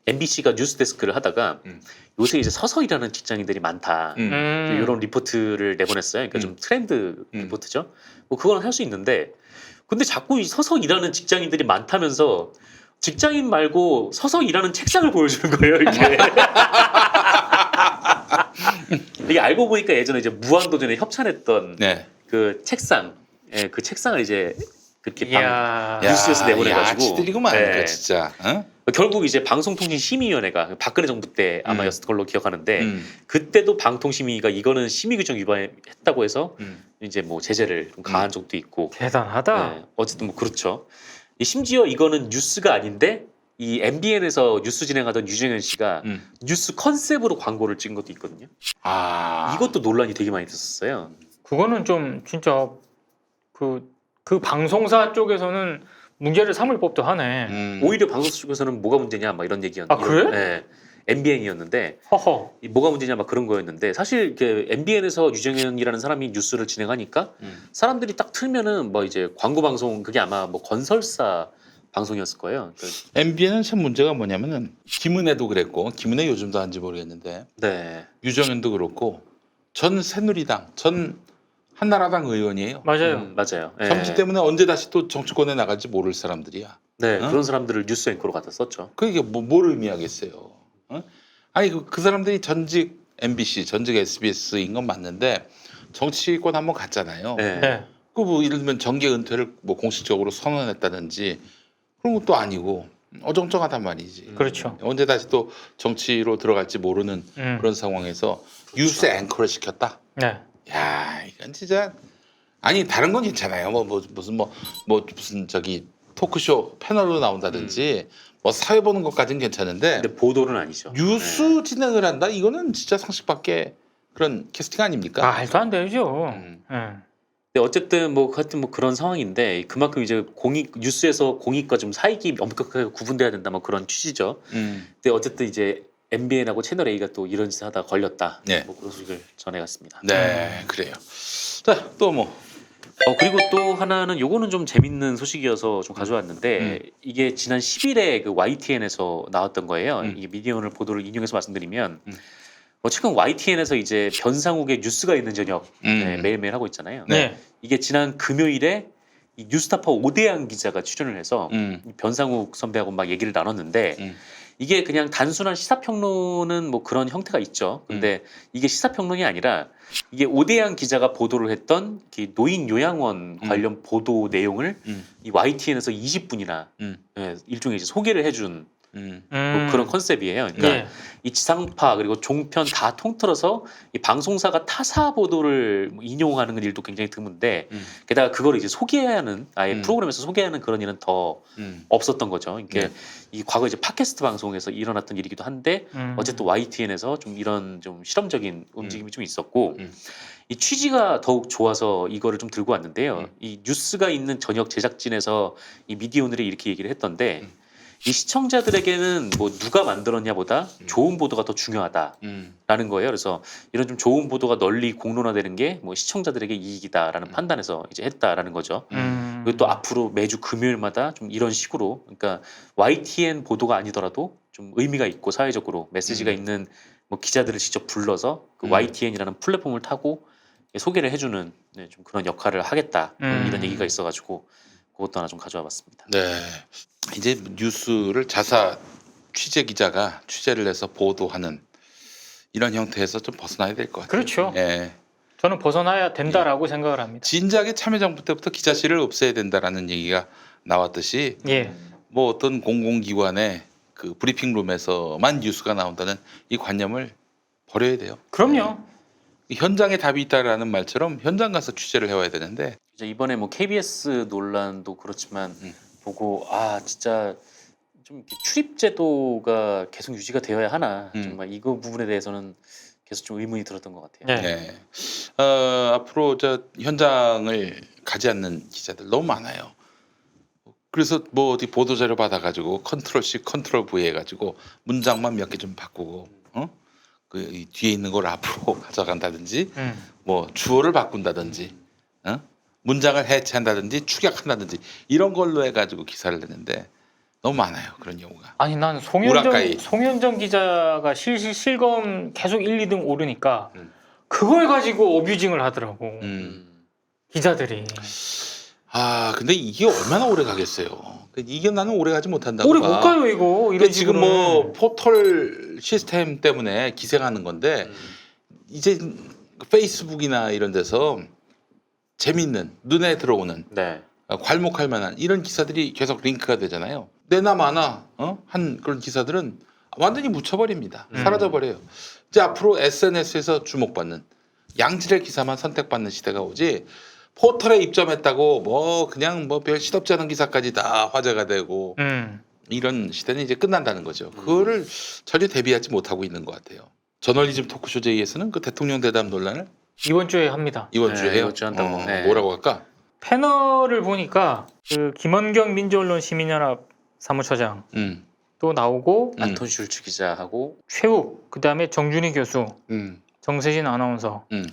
Speaker 2: MBC가 뉴스 데스크를 하다가 요새 이제 서서 일하는 직장인들이 많다. 이런 리포트를 내보냈어요. 그러니까 좀 트렌드 리포트죠. 뭐 그건 할 수 있는데 근데 자꾸 이 서서 일하는 직장인들이 많다면서 직장인 말고 서서 일하는 책상을 보여주는 거예요. 이게. 이게 알고 보니까 예전에 이제 무한도전에 협찬했던
Speaker 3: 네.
Speaker 2: 그 책상, 그 책상을 이제 그렇게
Speaker 1: 이야.
Speaker 2: 뉴스에서 내보내가지고.
Speaker 3: 야치들이구만.
Speaker 2: 네.
Speaker 3: 그러니까 진짜. 어?
Speaker 2: 결국 이제 방송통신심의위원회가 박근혜 정부 때 아마였을 걸로 기억하는데 그때도 방통심의가 이거는 심의 규정 위반했다고 해서 이제 뭐 제재를 좀 가한 적도 있고
Speaker 1: 대단하다.
Speaker 2: 네, 어쨌든 뭐 그렇죠. 심지어 이거는 뉴스가 아닌데 이 MBN에서 뉴스 진행하던 유정현 씨가 뉴스 컨셉으로 광고를 찍은 것도 있거든요.
Speaker 3: 아.
Speaker 2: 이것도 논란이 되게 많이 됐었어요.
Speaker 1: 그거는 좀 진짜 그 방송사 쪽에서는 문제를 삼을 법도 하네.
Speaker 2: 오히려 방송사 쪽에서는 뭐가 문제냐 막 이런 얘기였는데
Speaker 1: 아, 그래?
Speaker 2: 네, MBN이었는데
Speaker 1: 허허.
Speaker 2: 뭐가 문제냐 막 그런 거였는데 사실 이렇게 MBN에서 유정현이라는 사람이 뉴스를 진행하니까 사람들이 딱 틀면은 뭐 이제 광고 방송 그게 아마 뭐 건설사 방송이었을 거예요.
Speaker 3: MBN은 참 문제가 뭐냐면은 김은혜도 그랬고 김은혜 요즘도 하는지 모르겠는데
Speaker 2: 네.
Speaker 3: 유정현도 그렇고 전 새누리당 전 한나라당 의원이에요.
Speaker 1: 맞아요.
Speaker 2: 맞아요. 예.
Speaker 3: 정치 때문에 언제 다시 또 정치권에 나갈지 모를 사람들이야.
Speaker 2: 네,
Speaker 3: 어?
Speaker 2: 그런 사람들을 뉴스 앵커로 갖다 썼죠.
Speaker 3: 그게 뭘 의미하겠어요. 어? 아니 그 사람들이 전직 MBC, 전직 SBS인 건 맞는데 정치권 한번 갔잖아요.
Speaker 2: 네.
Speaker 1: 네.
Speaker 3: 그 뭐 예를 들면 정계 은퇴를 뭐 공식적으로 선언했다든지 그런 것도 아니고 어정쩡하단 말이지.
Speaker 1: 그렇죠.
Speaker 3: 언제 다시 또 정치로 들어갈지 모르는 그런 상황에서 뉴스 앵커를 시켰다.
Speaker 1: 네.
Speaker 3: 야, 이건 진짜 아니 다른 건 괜찮아요. 무슨 저기 토크쇼 패널로 나온다든지 뭐 사회 보는 것까지는 괜찮은데
Speaker 2: 근데 보도는 아니죠.
Speaker 3: 뉴스
Speaker 2: 네.
Speaker 3: 진행을 한다? 이거는 진짜 상식 밖에 그런 캐스팅 아닙니까?
Speaker 1: 말도 안 되죠. 네.
Speaker 2: 근데 어쨌든 뭐 하여튼 뭐 그런 상황인데 그만큼 이제 공익 뉴스에서 공익과 좀 사익이 엄격하게 구분돼야 된다 뭐 그런 취지죠. 근데 어쨌든 이제 MBN하고 채널 A가 또 이런 짓을 하다 걸렸다.
Speaker 3: 네.
Speaker 2: 뭐 그런 소식을 전해갔습니다.
Speaker 3: 네, 그래요. 자, 또 뭐.
Speaker 2: 그리고 또 하나는 요거는 좀 재밌는 소식이어서 좀 가져왔는데 이게 지난 10일에 그 YTN에서 나왔던 거예요. 이게 미디어오늘 보도를 인용해서 말씀드리면 최근 YTN에서 이제 변상욱의 뉴스가 있는 저녁 네, 매일매일 하고 있잖아요.
Speaker 1: 네.
Speaker 2: 이게 지난 금요일에 이 뉴스타파 오대양 기자가 출연을 해서 이 변상욱 선배하고 막 얘기를 나눴는데 이게 그냥 단순한 시사평론은 뭐 그런 형태가 있죠. 근데 이게 시사평론이 아니라 이게 오대양 기자가 보도를 했던 노인 요양원 관련 보도 내용을 이 YTN에서 20분이나 예, 일종의 이제 소개를 해준 뭐 그런 컨셉이에요. 그러니까
Speaker 1: 네.
Speaker 2: 이 지상파 그리고 종편 다 통틀어서 이 방송사가 타사 보도를 뭐 인용하는 일도 굉장히 드문데 게다가 그걸 이제 소개하는 아예 프로그램에서 소개하는 그런 일은 더 없었던 거죠. 이게 이 과거 이제 팟캐스트 방송에서 일어났던 일이기도 한데 어쨌든 YTN에서 좀 이런 좀 실험적인 움직임이 좀 있었고 이 취지가 더욱 좋아서 이거를 좀 들고 왔는데요. 이 뉴스가 있는 저녁 제작진에서 이 미디어오늘이 이렇게 얘기를 했던데 이 시청자들에게는 뭐 누가 만들었냐보다 좋은 보도가 더 중요하다라는 거예요. 그래서 이런 좀 좋은 보도가 널리 공론화되는 게 뭐 시청자들에게 이익이다라는 판단에서 이제 했다라는 거죠. 그리고 또 앞으로 매주 금요일마다 좀 이런 식으로 그러니까 YTN 보도가 아니더라도 좀 의미가 있고 사회적으로 메시지가 있는 뭐 기자들을 직접 불러서 그 YTN이라는 플랫폼을 타고 소개를 해주는 네, 좀 그런 역할을 하겠다 이런 얘기가 있어가지고 그것도 하나 좀 가져와 봤습니다.
Speaker 3: 네. 이제 뉴스를 자사 취재 기자가 취재를 해서 보도하는 이런 형태에서 좀 벗어나야 될 것 같아요.
Speaker 1: 그렇죠.
Speaker 3: 예.
Speaker 1: 저는 벗어나야 된다라고 생각을 합니다.
Speaker 3: 진작에 참여정부 때부터 기자실을 없애야 된다라는 얘기가 나왔듯이
Speaker 1: 예.
Speaker 3: 뭐 어떤 공공기관의 그 브리핑룸에서만 뉴스가 나온다는 이 관념을 버려야 돼요.
Speaker 1: 그럼요.
Speaker 3: 현장에 답이 있다라는 말처럼 현장 가서 취재를 해와야 되는데
Speaker 2: 이제 이번에 뭐 KBS 논란도 그렇지만 보고 아 진짜 좀 이렇게 출입 제도가 계속 유지가 되어야 하나 정말 이거 부분에 대해서는 계속 좀 의문이 들었던 것 같아요.
Speaker 1: 네.
Speaker 3: 네. 앞으로 저 현장을 가지 않는 기자들 너무 많아요. 그래서 뭐 어디 보도 자료 받아가지고 컨트롤 C, 컨트롤 V 해가지고 문장만 몇 개 좀 바꾸고, 그 뒤에 있는 걸 앞으로 가져간다든지, 뭐 주어를 바꾼다든지, 문장을 해체한다든지 축약한다든지 이런 걸로 해가지고 기사를 내는데 너무 많아요 그런 경우가.
Speaker 1: 아니 난
Speaker 3: 우라카이.
Speaker 1: 송현정 기자가 실검 계속 1, 2등 오르니까 그걸 가지고 어뷰징을 하더라고 기자들이.
Speaker 3: 아 근데 이게 얼마나 오래 가겠어요. 이게 나는 오래 가지 못한다고
Speaker 1: 오래
Speaker 3: 봐.
Speaker 1: 못 가요 이거 이런
Speaker 3: 근데 지금
Speaker 1: 식으로는.
Speaker 3: 뭐 포털 시스템 때문에 기생하는 건데 이제 페이스북이나 이런 데서 재밌는 눈에 들어오는
Speaker 2: 네.
Speaker 3: 괄목할 만한 이런 기사들이 계속 링크가 되잖아요. 내나 마나 한 그런 기사들은 완전히 묻혀버립니다. 사라져버려요. 이제 앞으로 SNS에서 주목받는 양질의 기사만 선택받는 시대가 오지 포털에 입점했다고 뭐 그냥 뭐 별 시덥지 않은 기사까지 다 화제가 되고 이런 시대는 이제 끝난다는 거죠. 그거를 전혀 대비하지 못하고 있는 것 같아요. 저널리즘 토크쇼 제이에서는 그 대통령 대담 논란을
Speaker 1: 이번 주에 합니다.
Speaker 3: 이번
Speaker 2: 네,
Speaker 3: 주에 해요.
Speaker 2: 이번 주에 한다고. 네.
Speaker 3: 뭐라고 할까?
Speaker 1: 패널을 보니까 그 김원경 민주언론 시민연합 사무처장 또 나오고
Speaker 2: 안톤 슐츠 기자하고
Speaker 1: 최욱 그다음에 정준희 교수 정세진 아나운서
Speaker 3: 음.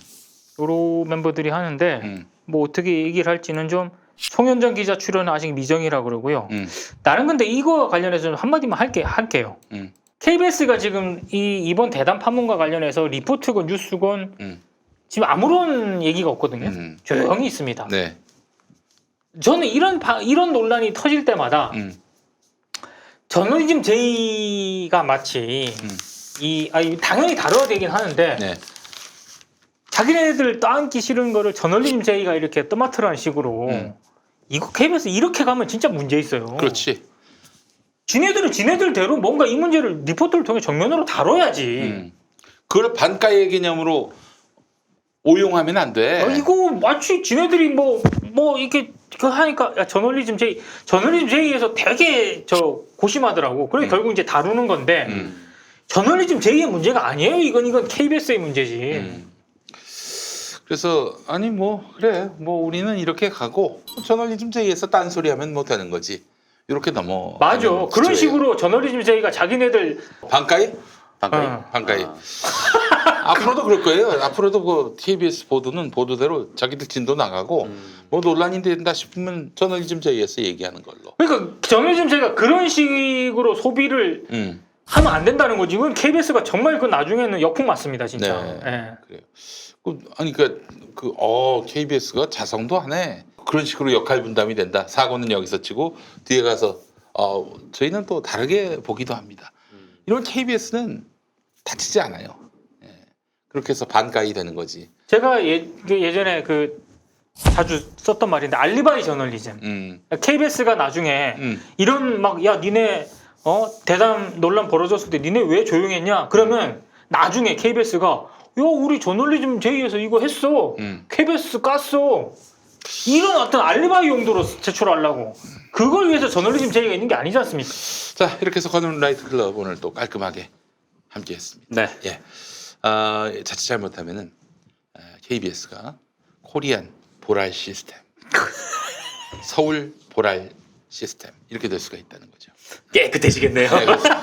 Speaker 1: 요런 멤버들이 하는데 뭐 어떻게 얘기를 할지는 좀 송현정 기자 출연은 아직 미정이라고 그러고요. 나는 근데 이거 관련해서 한마디만 할게요. KBS가 지금 이번 대담 판문과 관련해서 리포트건 뉴스건 지금 아무런 얘기가 없거든요. 조용히 있습니다.
Speaker 3: 네.
Speaker 1: 저는 이런 논란이 터질 때마다 저널리즘 제의가 마치 당연히 다뤄야 되긴 하는데
Speaker 3: 네.
Speaker 1: 자기네들 떠안기 싫은 거를 저널리즘 제의가 이렇게 떠맡으라는 식으로 이거 KBS 이렇게 가면 진짜 문제 있어요.
Speaker 3: 그렇지.
Speaker 1: 지네들은 지네들대로 뭔가 이 문제를 리포트를 통해 정면으로 다뤄야지.
Speaker 3: 그걸 반가의 개념으로 오용하면 안 돼.
Speaker 1: 이거 마치 지네들이 뭐 이렇게 하니까 야, 저널리즘 제의에서 되게 고심하더라고. 그래 결국 이제 다루는 건데 저널리즘 제의의 문제가 아니에요. 이건 KBS의 문제지.
Speaker 3: 그래서 아니 뭐 그래 뭐 우리는 이렇게 가고 저널리즘 제의에서 딴소리하면 뭐 되는 거지. 이렇게 넘어.
Speaker 1: 맞아. 그런 식으로 저널리즘 제의가 자기네들
Speaker 3: 반가이?
Speaker 2: 반가이?
Speaker 3: 반가이. 앞으로도 그럴 거예요. 앞으로도 그 TBS 보도대로 자기들 진도 나가고 뭐 논란이 된다 싶으면 저널리즘 제의에서 얘기하는 걸로.
Speaker 1: 그러니까 저널리즘 제의가 그런 식으로 소비를 하면 안 된다는 거지. 이건 KBS가 정말 그 나중에는 역풍 맞습니다, 진짜.
Speaker 3: 네.
Speaker 1: 예.
Speaker 3: 그래요. 아니 그러니까 KBS가 자성도 하네. 그런 식으로 역할 분담이 된다. 사고는 여기서 치고 뒤에 가서 저희는 또 다르게 보기도 합니다. 이런 KBS는 다치지 않아요. 예. 그렇게 해서 반가이 되는 거지.
Speaker 1: 제가 예전에 자주 썼던 말인데 알리바이 저널리즘. KBS가 나중에 이런 야 니네 대담 논란 벌어졌을 때 니네 왜 조용했냐? 그러면 나중에 KBS가 야 우리 저널리즘 제의에서 이거 했어. KBS 깠어. 이런 어떤 알리바이 용도로 제출하려고. 그걸 위해서 저널리즘 제의가 있는 게 아니지 않습니까?
Speaker 3: 자 이렇게 해서 건원 라이트 클럽 오늘 또 깔끔하게 함께했습니다.
Speaker 2: 네.
Speaker 3: 예. 자칫 잘못하면은 KBS가 코리안 보랄 시스템, 서울 보랄 시스템 이렇게 될 수가 있다는 거죠.
Speaker 2: 깨끗해지겠네요.
Speaker 3: 네, 그렇습니다.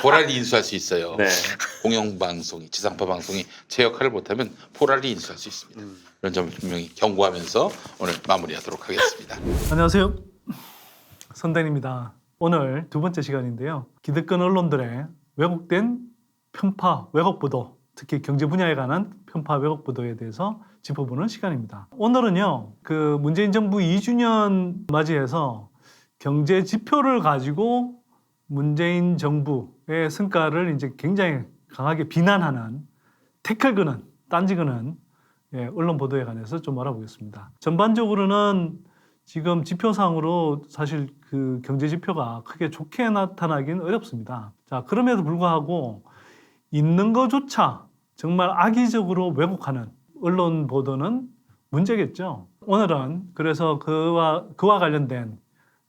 Speaker 3: 보랄이 인수할 수 있어요.
Speaker 2: 네.
Speaker 3: 공영방송이 지상파 방송이 제 역할을 못하면 보랄이 인수할 수 있습니다. 이런 점을 분명히 경고하면서 오늘 마무리하도록 하겠습니다.
Speaker 4: 안녕하세요. 선대입니다. 오늘 두 번째 시간인데요. 기득권 언론들의 왜곡된 편파 왜곡 보도, 특히 경제 분야에 관한 편파 왜곡 보도에 대해서 짚어보는 시간입니다. 오늘은요, 문재인 정부 2주년 맞이해서 경제 지표를 가지고 문재인 정부의 성과를 이제 굉장히 강하게 비난하는 태클 거는, 딴지 거는 언론 보도에 관해서 좀 알아보겠습니다. 전반적으로는 지금 지표상으로 사실 경제 지표가 크게 좋게 나타나긴 어렵습니다. 자, 그럼에도 불구하고 있는 것조차 정말 악의적으로 왜곡하는 언론 보도는 문제겠죠. 오늘은 그래서 그와 관련된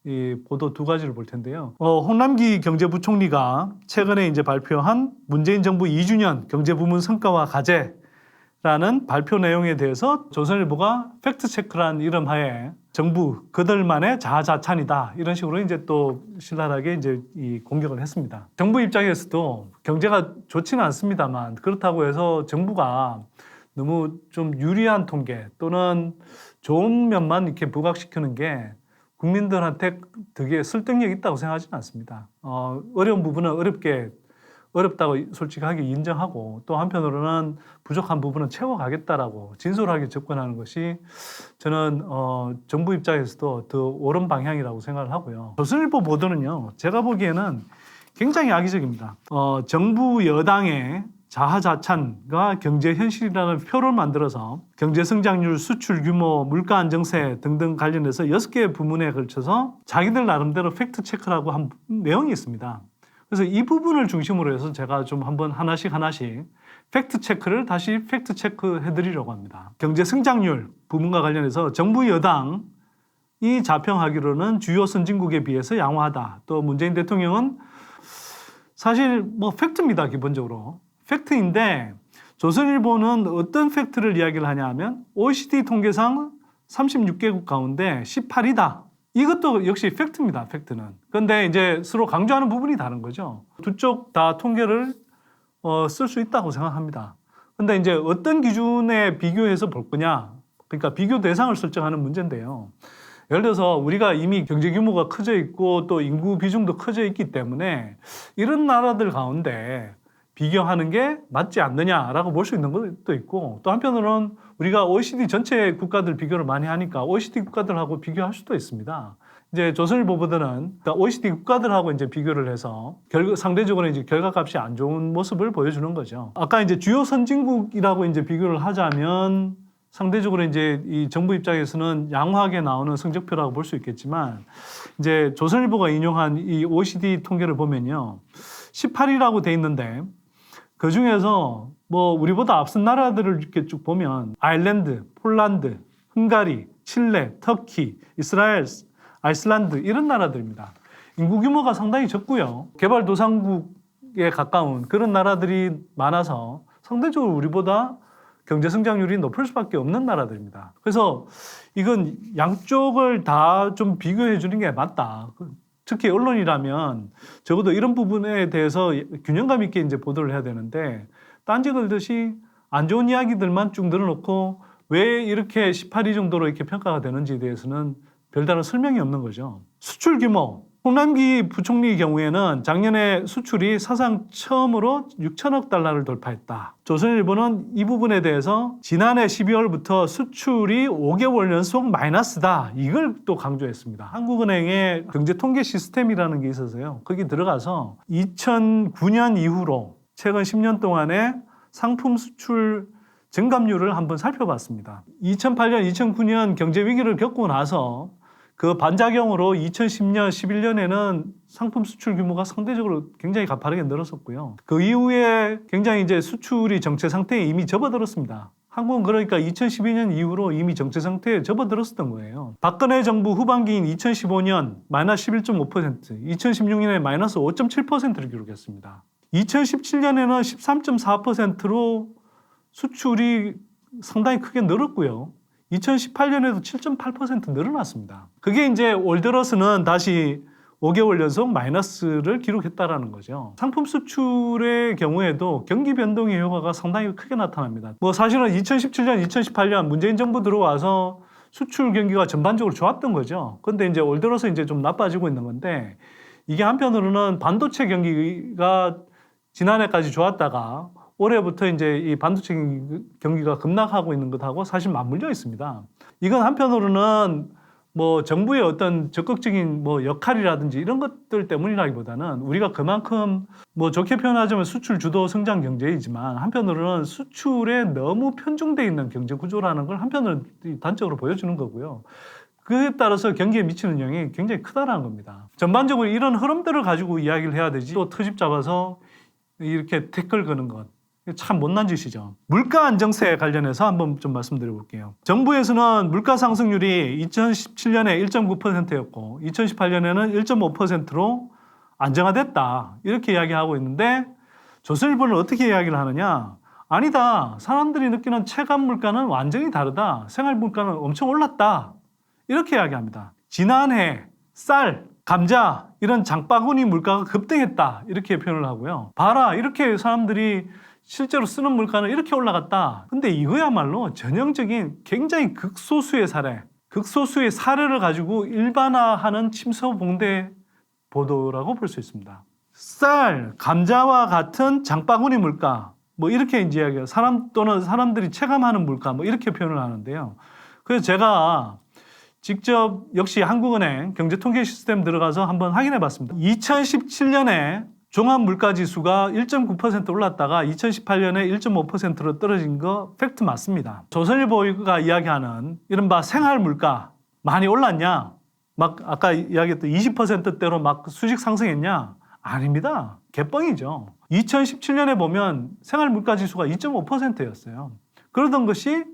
Speaker 4: 이 보도 두 가지를 볼 텐데요. 홍남기 경제부총리가 최근에 이제 발표한 문재인 정부 2주년 경제부문 성과와 과제라는 발표 내용에 대해서 조선일보가 팩트체크란 이름 하에 정부 그들만의 자아자찬이다 이런 식으로 이제 또 신랄하게 이제 이 공격을 했습니다. 정부 입장에서도 경제가 좋지는 않습니다만 그렇다고 해서 정부가 너무 좀 유리한 통계 또는 좋은 면만 이렇게 부각시키는 게 국민들한테 되게 설득력이 있다고 생각하지는 않습니다. 어려운 부분은 어렵다고 솔직하게 인정하고 또 한편으로는 부족한 부분은 채워가겠다라고 진솔하게 접근하는 것이 저는 정부 입장에서도 더 옳은 방향이라고 생각을 하고요. 조선일보 보도는요, 제가 보기에는 굉장히 악의적입니다. 정부 여당의 자아자찬과 경제 현실이라는 표를 만들어서 경제 성장률, 수출 규모, 물가 안정세 등등 관련해서 6개 부문에 걸쳐서 자기들 나름대로 팩트 체크라고 한 내용이 있습니다. 그래서 이 부분을 중심으로 해서 제가 좀 한번 하나씩 팩트 체크를 다시 팩트 체크 해드리려고 합니다. 경제 성장률 부문과 관련해서 정부 여당이 자평하기로는 주요 선진국에 비해서 양호하다. 또 문재인 대통령은 사실 뭐 팩트입니다, 기본적으로. 팩트인데 조선일보는 어떤 팩트를 이야기를 하냐 하면 OECD 통계상 36개국 가운데 18위다. 이것도 역시 팩트입니다, 팩트는. 그런데 이제 서로 강조하는 부분이 다른 거죠. 두 쪽 다 통계를 쓸 수 있다고 생각합니다. 근데 이제 어떤 기준에 비교해서 볼 거냐, 그러니까 비교 대상을 설정하는 문제인데요. 예를 들어서 우리가 이미 경제 규모가 커져 있고 또 인구 비중도 커져 있기 때문에 이런 나라들 가운데 비교하는 게 맞지 않느냐라고 볼 수 있는 것도 있고, 또 한편으로는 우리가 OECD 전체 국가들 비교를 많이 하니까 OECD 국가들하고 비교할 수도 있습니다. 이제 조선일보 보도는 그러니까 OECD 국가들하고 이제 비교를 해서 상대적으로 이제 결과값이 안 좋은 모습을 보여주는 거죠. 아까 이제 주요 선진국이라고 이제 비교를 하자면 상대적으로 이제 이 정부 입장에서는 양호하게 나오는 성적표라고 볼 수 있겠지만, 이제 조선일보가 인용한 이 OECD 통계를 보면요, 18위라고 돼 있는데 그 중에서 뭐 우리보다 앞선 나라들을 이렇게 쭉 보면 아일랜드, 폴란드, 헝가리, 칠레, 터키, 이스라엘, 아이슬란드 이런 나라들입니다. 인구 규모가 상당히 적고요. 개발도상국에 가까운 그런 나라들이 많아서 상대적으로 우리보다 경제 성장률이 높을 수밖에 없는 나라들입니다. 그래서 이건 양쪽을 다 좀 비교해 주는 게 맞다. 특히 언론이라면 적어도 이런 부분에 대해서 균형감 있게 이제 보도를 해야 되는데, 딴지 걸듯이 안 좋은 이야기들만 쭉 늘어놓고 왜 이렇게 18위 정도로 이렇게 평가가 되는지에 대해서는 별다른 설명이 없는 거죠. 수출 규모. 홍남기 부총리 경우에는 작년에 수출이 사상 처음으로 6천억 달러를 돌파했다. 조선일보는 이 부분에 대해서 지난해 12월부터 수출이 5개월 연속 마이너스다. 이걸 또 강조했습니다. 한국은행의 경제통계 시스템이라는 게 있어서요. 거기 들어가서 2009년 이후로 최근 10년 동안의 상품 수출 증감률을 한번 살펴봤습니다. 2008년, 2009년 경제 위기를 겪고 나서 그 반작용으로 2010년, 11년에는 상품 수출 규모가 상대적으로 굉장히 가파르게 늘었었고요. 그 이후에 굉장히 이제 수출이 정체 상태에 이미 접어들었습니다. 한국은 그러니까 2012년 이후로 이미 정체 상태에 접어들었었던 거예요. 박근혜 정부 후반기인 2015년 마이너스 11.5%, 2016년에 마이너스 5.7%를 기록했습니다. 2017년에는 13.4%로 수출이 상당히 크게 늘었고요. 2018년에도 7.8% 늘어났습니다. 그게 이제 올 들어서는 다시 5개월 연속 마이너스를 기록했다라는 거죠. 상품 수출의 경우에도 경기 변동의 효과가 상당히 크게 나타납니다. 뭐 사실은 2017년, 2018년 문재인 정부 들어와서 수출 경기가 전반적으로 좋았던 거죠. 근데 이제 올 들어서 이제 좀 나빠지고 있는 건데, 이게 한편으로는 반도체 경기가 지난해까지 좋았다가 올해부터 이제 이 반도체 경기가 급락하고 있는 것하고 사실 맞물려 있습니다. 이건 한편으로는 뭐 정부의 어떤 적극적인 뭐 역할이라든지 이런 것들 때문이라기보다는 우리가 그만큼 뭐 좋게 표현하자면 수출 주도 성장 경제이지만 한편으로는 수출에 너무 편중돼 있는 경제 구조라는 걸 한편으로는 단적으로 보여주는 거고요. 그에 따라서 경기에 미치는 영향이 굉장히 크다는 겁니다. 전반적으로 이런 흐름들을 가지고 이야기를 해야 되지, 또 트집 잡아서 이렇게 태클 거는 것, 참 못난 짓이죠. 물가 안정세 관련해서 한번 좀 말씀드려 볼게요. 정부에서는 물가 상승률이 2017년에 1.9%였고 2018년에는 1.5%로 안정화됐다, 이렇게 이야기하고 있는데, 조선일보는 어떻게 이야기를 하느냐? 아니다, 사람들이 느끼는 체감 물가는 완전히 다르다, 생활 물가는 엄청 올랐다, 이렇게 이야기합니다. 지난해 쌀, 감자 이런 장바구니 물가가 급등했다, 이렇게 표현을 하고요. 봐라, 이렇게 사람들이 실제로 쓰는 물가는 이렇게 올라갔다. 근데 이거야말로 전형적인 굉장히 극소수의 사례를 가지고 일반화하는 침소봉대 보도라고 볼 수 있습니다. 쌀, 감자와 같은 장바구니 물가, 뭐 이렇게 이제 이야기해요. 사람들이 체감하는 물가, 뭐 이렇게 표현을 하는데요. 그래서 제가 직접 역시 한국은행 경제통계 시스템 들어가서 한번 확인해 봤습니다. 2017년에 종합물가지수가 1.9% 올랐다가 2018년에 1.5%로 떨어진 거 팩트 맞습니다. 조선일보가 이야기하는 이른바 생활물가 많이 올랐냐? 막 아까 이야기했던 20%대로 막 수직 상승했냐? 아닙니다. 개뻥이죠. 2017년에 보면 생활물가지수가 2.5%였어요. 그러던 것이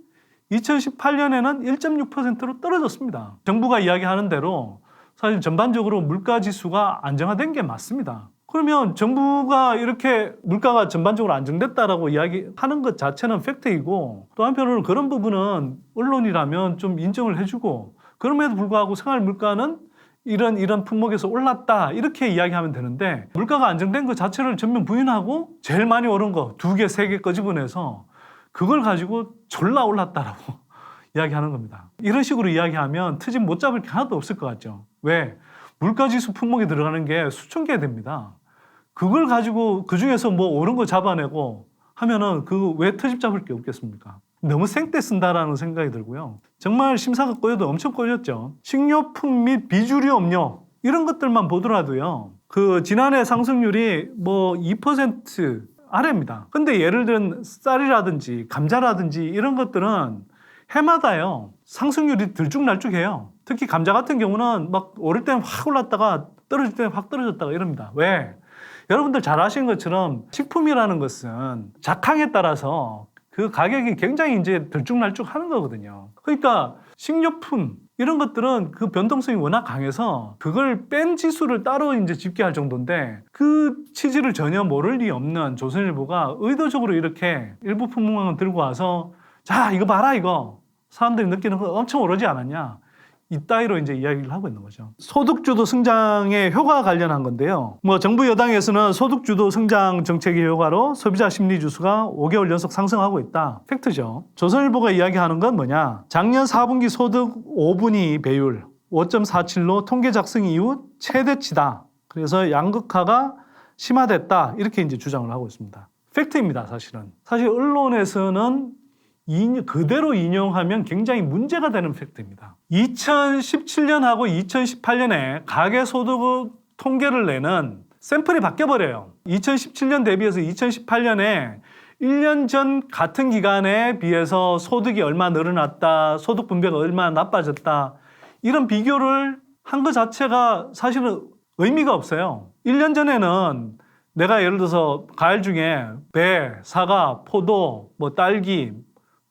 Speaker 4: 2018년에는 1.6%로 떨어졌습니다. 정부가 이야기하는 대로 사실 전반적으로 물가지수가 안정화된 게 맞습니다. 그러면 정부가 이렇게 물가가 전반적으로 안정됐다라고 이야기하는 것 자체는 팩트이고, 또 한편으로는 그런 부분은 언론이라면 좀 인정을 해주고, 그럼에도 불구하고 생활 물가는 이런 품목에서 올랐다, 이렇게 이야기하면 되는데, 물가가 안정된 것 자체를 전면 부인하고 제일 많이 오른 거 2개, 3개 끄집어내서 그걸 가지고 졸라 올랐다라고 이야기하는 겁니다. 이런 식으로 이야기하면 트집 못 잡을 게 하나도 없을 것 같죠. 왜? 물가지수 품목에 들어가는 게 수천 개 됩니다. 그걸 가지고 그중에서 뭐 옳은 거 잡아내고 하면은 그 왜 트집 잡을 게 없겠습니까? 너무 생떼 쓴다라는 생각이 들고요. 정말 심사가 꼬여도 엄청 꼬였죠. 식료품 및 비주류 음료 이런 것들만 보더라도요. 그 지난해 상승률이 뭐 2% 아래입니다. 근데 예를 들은 쌀이라든지 감자라든지 이런 것들은 해마다요. 상승률이 들쭉날쭉해요. 특히 감자 같은 경우는 막 오를 때는 확 올랐다가 떨어질 때는 확 떨어졌다가 이럽니다. 왜? 여러분들 잘 아시는 것처럼 식품이라는 것은 작황에 따라서 그 가격이 굉장히 이제 들쭉날쭉 하는 거거든요. 그러니까 식료품 이런 것들은 그 변동성이 워낙 강해서 그걸 뺀 지수를 따로 이제 집계할 정도인데 그 취지를 전혀 모를 리 없는 조선일보가 의도적으로 이렇게 일부 품목만 들고 와서 자, 이거 봐라, 이거. 사람들이 느끼는 거 엄청 오르지 않았냐. 이따위로 이제 이야기를 하고 있는 거죠. 소득주도 성장의 효과와 관련한 건데요. 뭐 정부 여당에서는 소득주도 성장 정책의 효과로 소비자 심리 지수가 5개월 연속 상승하고 있다. 팩트죠. 조선일보가 이야기하는 건 뭐냐. 작년 4분기 소득 5분위 배율 5.47로 통계 작성 이후 최대치다. 그래서 양극화가 심화됐다. 이렇게 이제 주장을 하고 있습니다. 팩트입니다, 사실은. 사실 언론에서는 그대로 인용하면 굉장히 문제가 되는 팩트입니다. 2017년하고 2018년에 가계소득 통계를 내는 샘플이 바뀌어버려요. 2017년 대비해서 2018년에 1년 전 같은 기간에 비해서 소득이 얼마 늘어났다, 소득 분배가 얼마나 나빠졌다 이런 비교를 한 것 자체가 사실은 의미가 없어요. 1년 전에는 내가 예를 들어서 과일 중에 배, 사과, 포도, 뭐 딸기,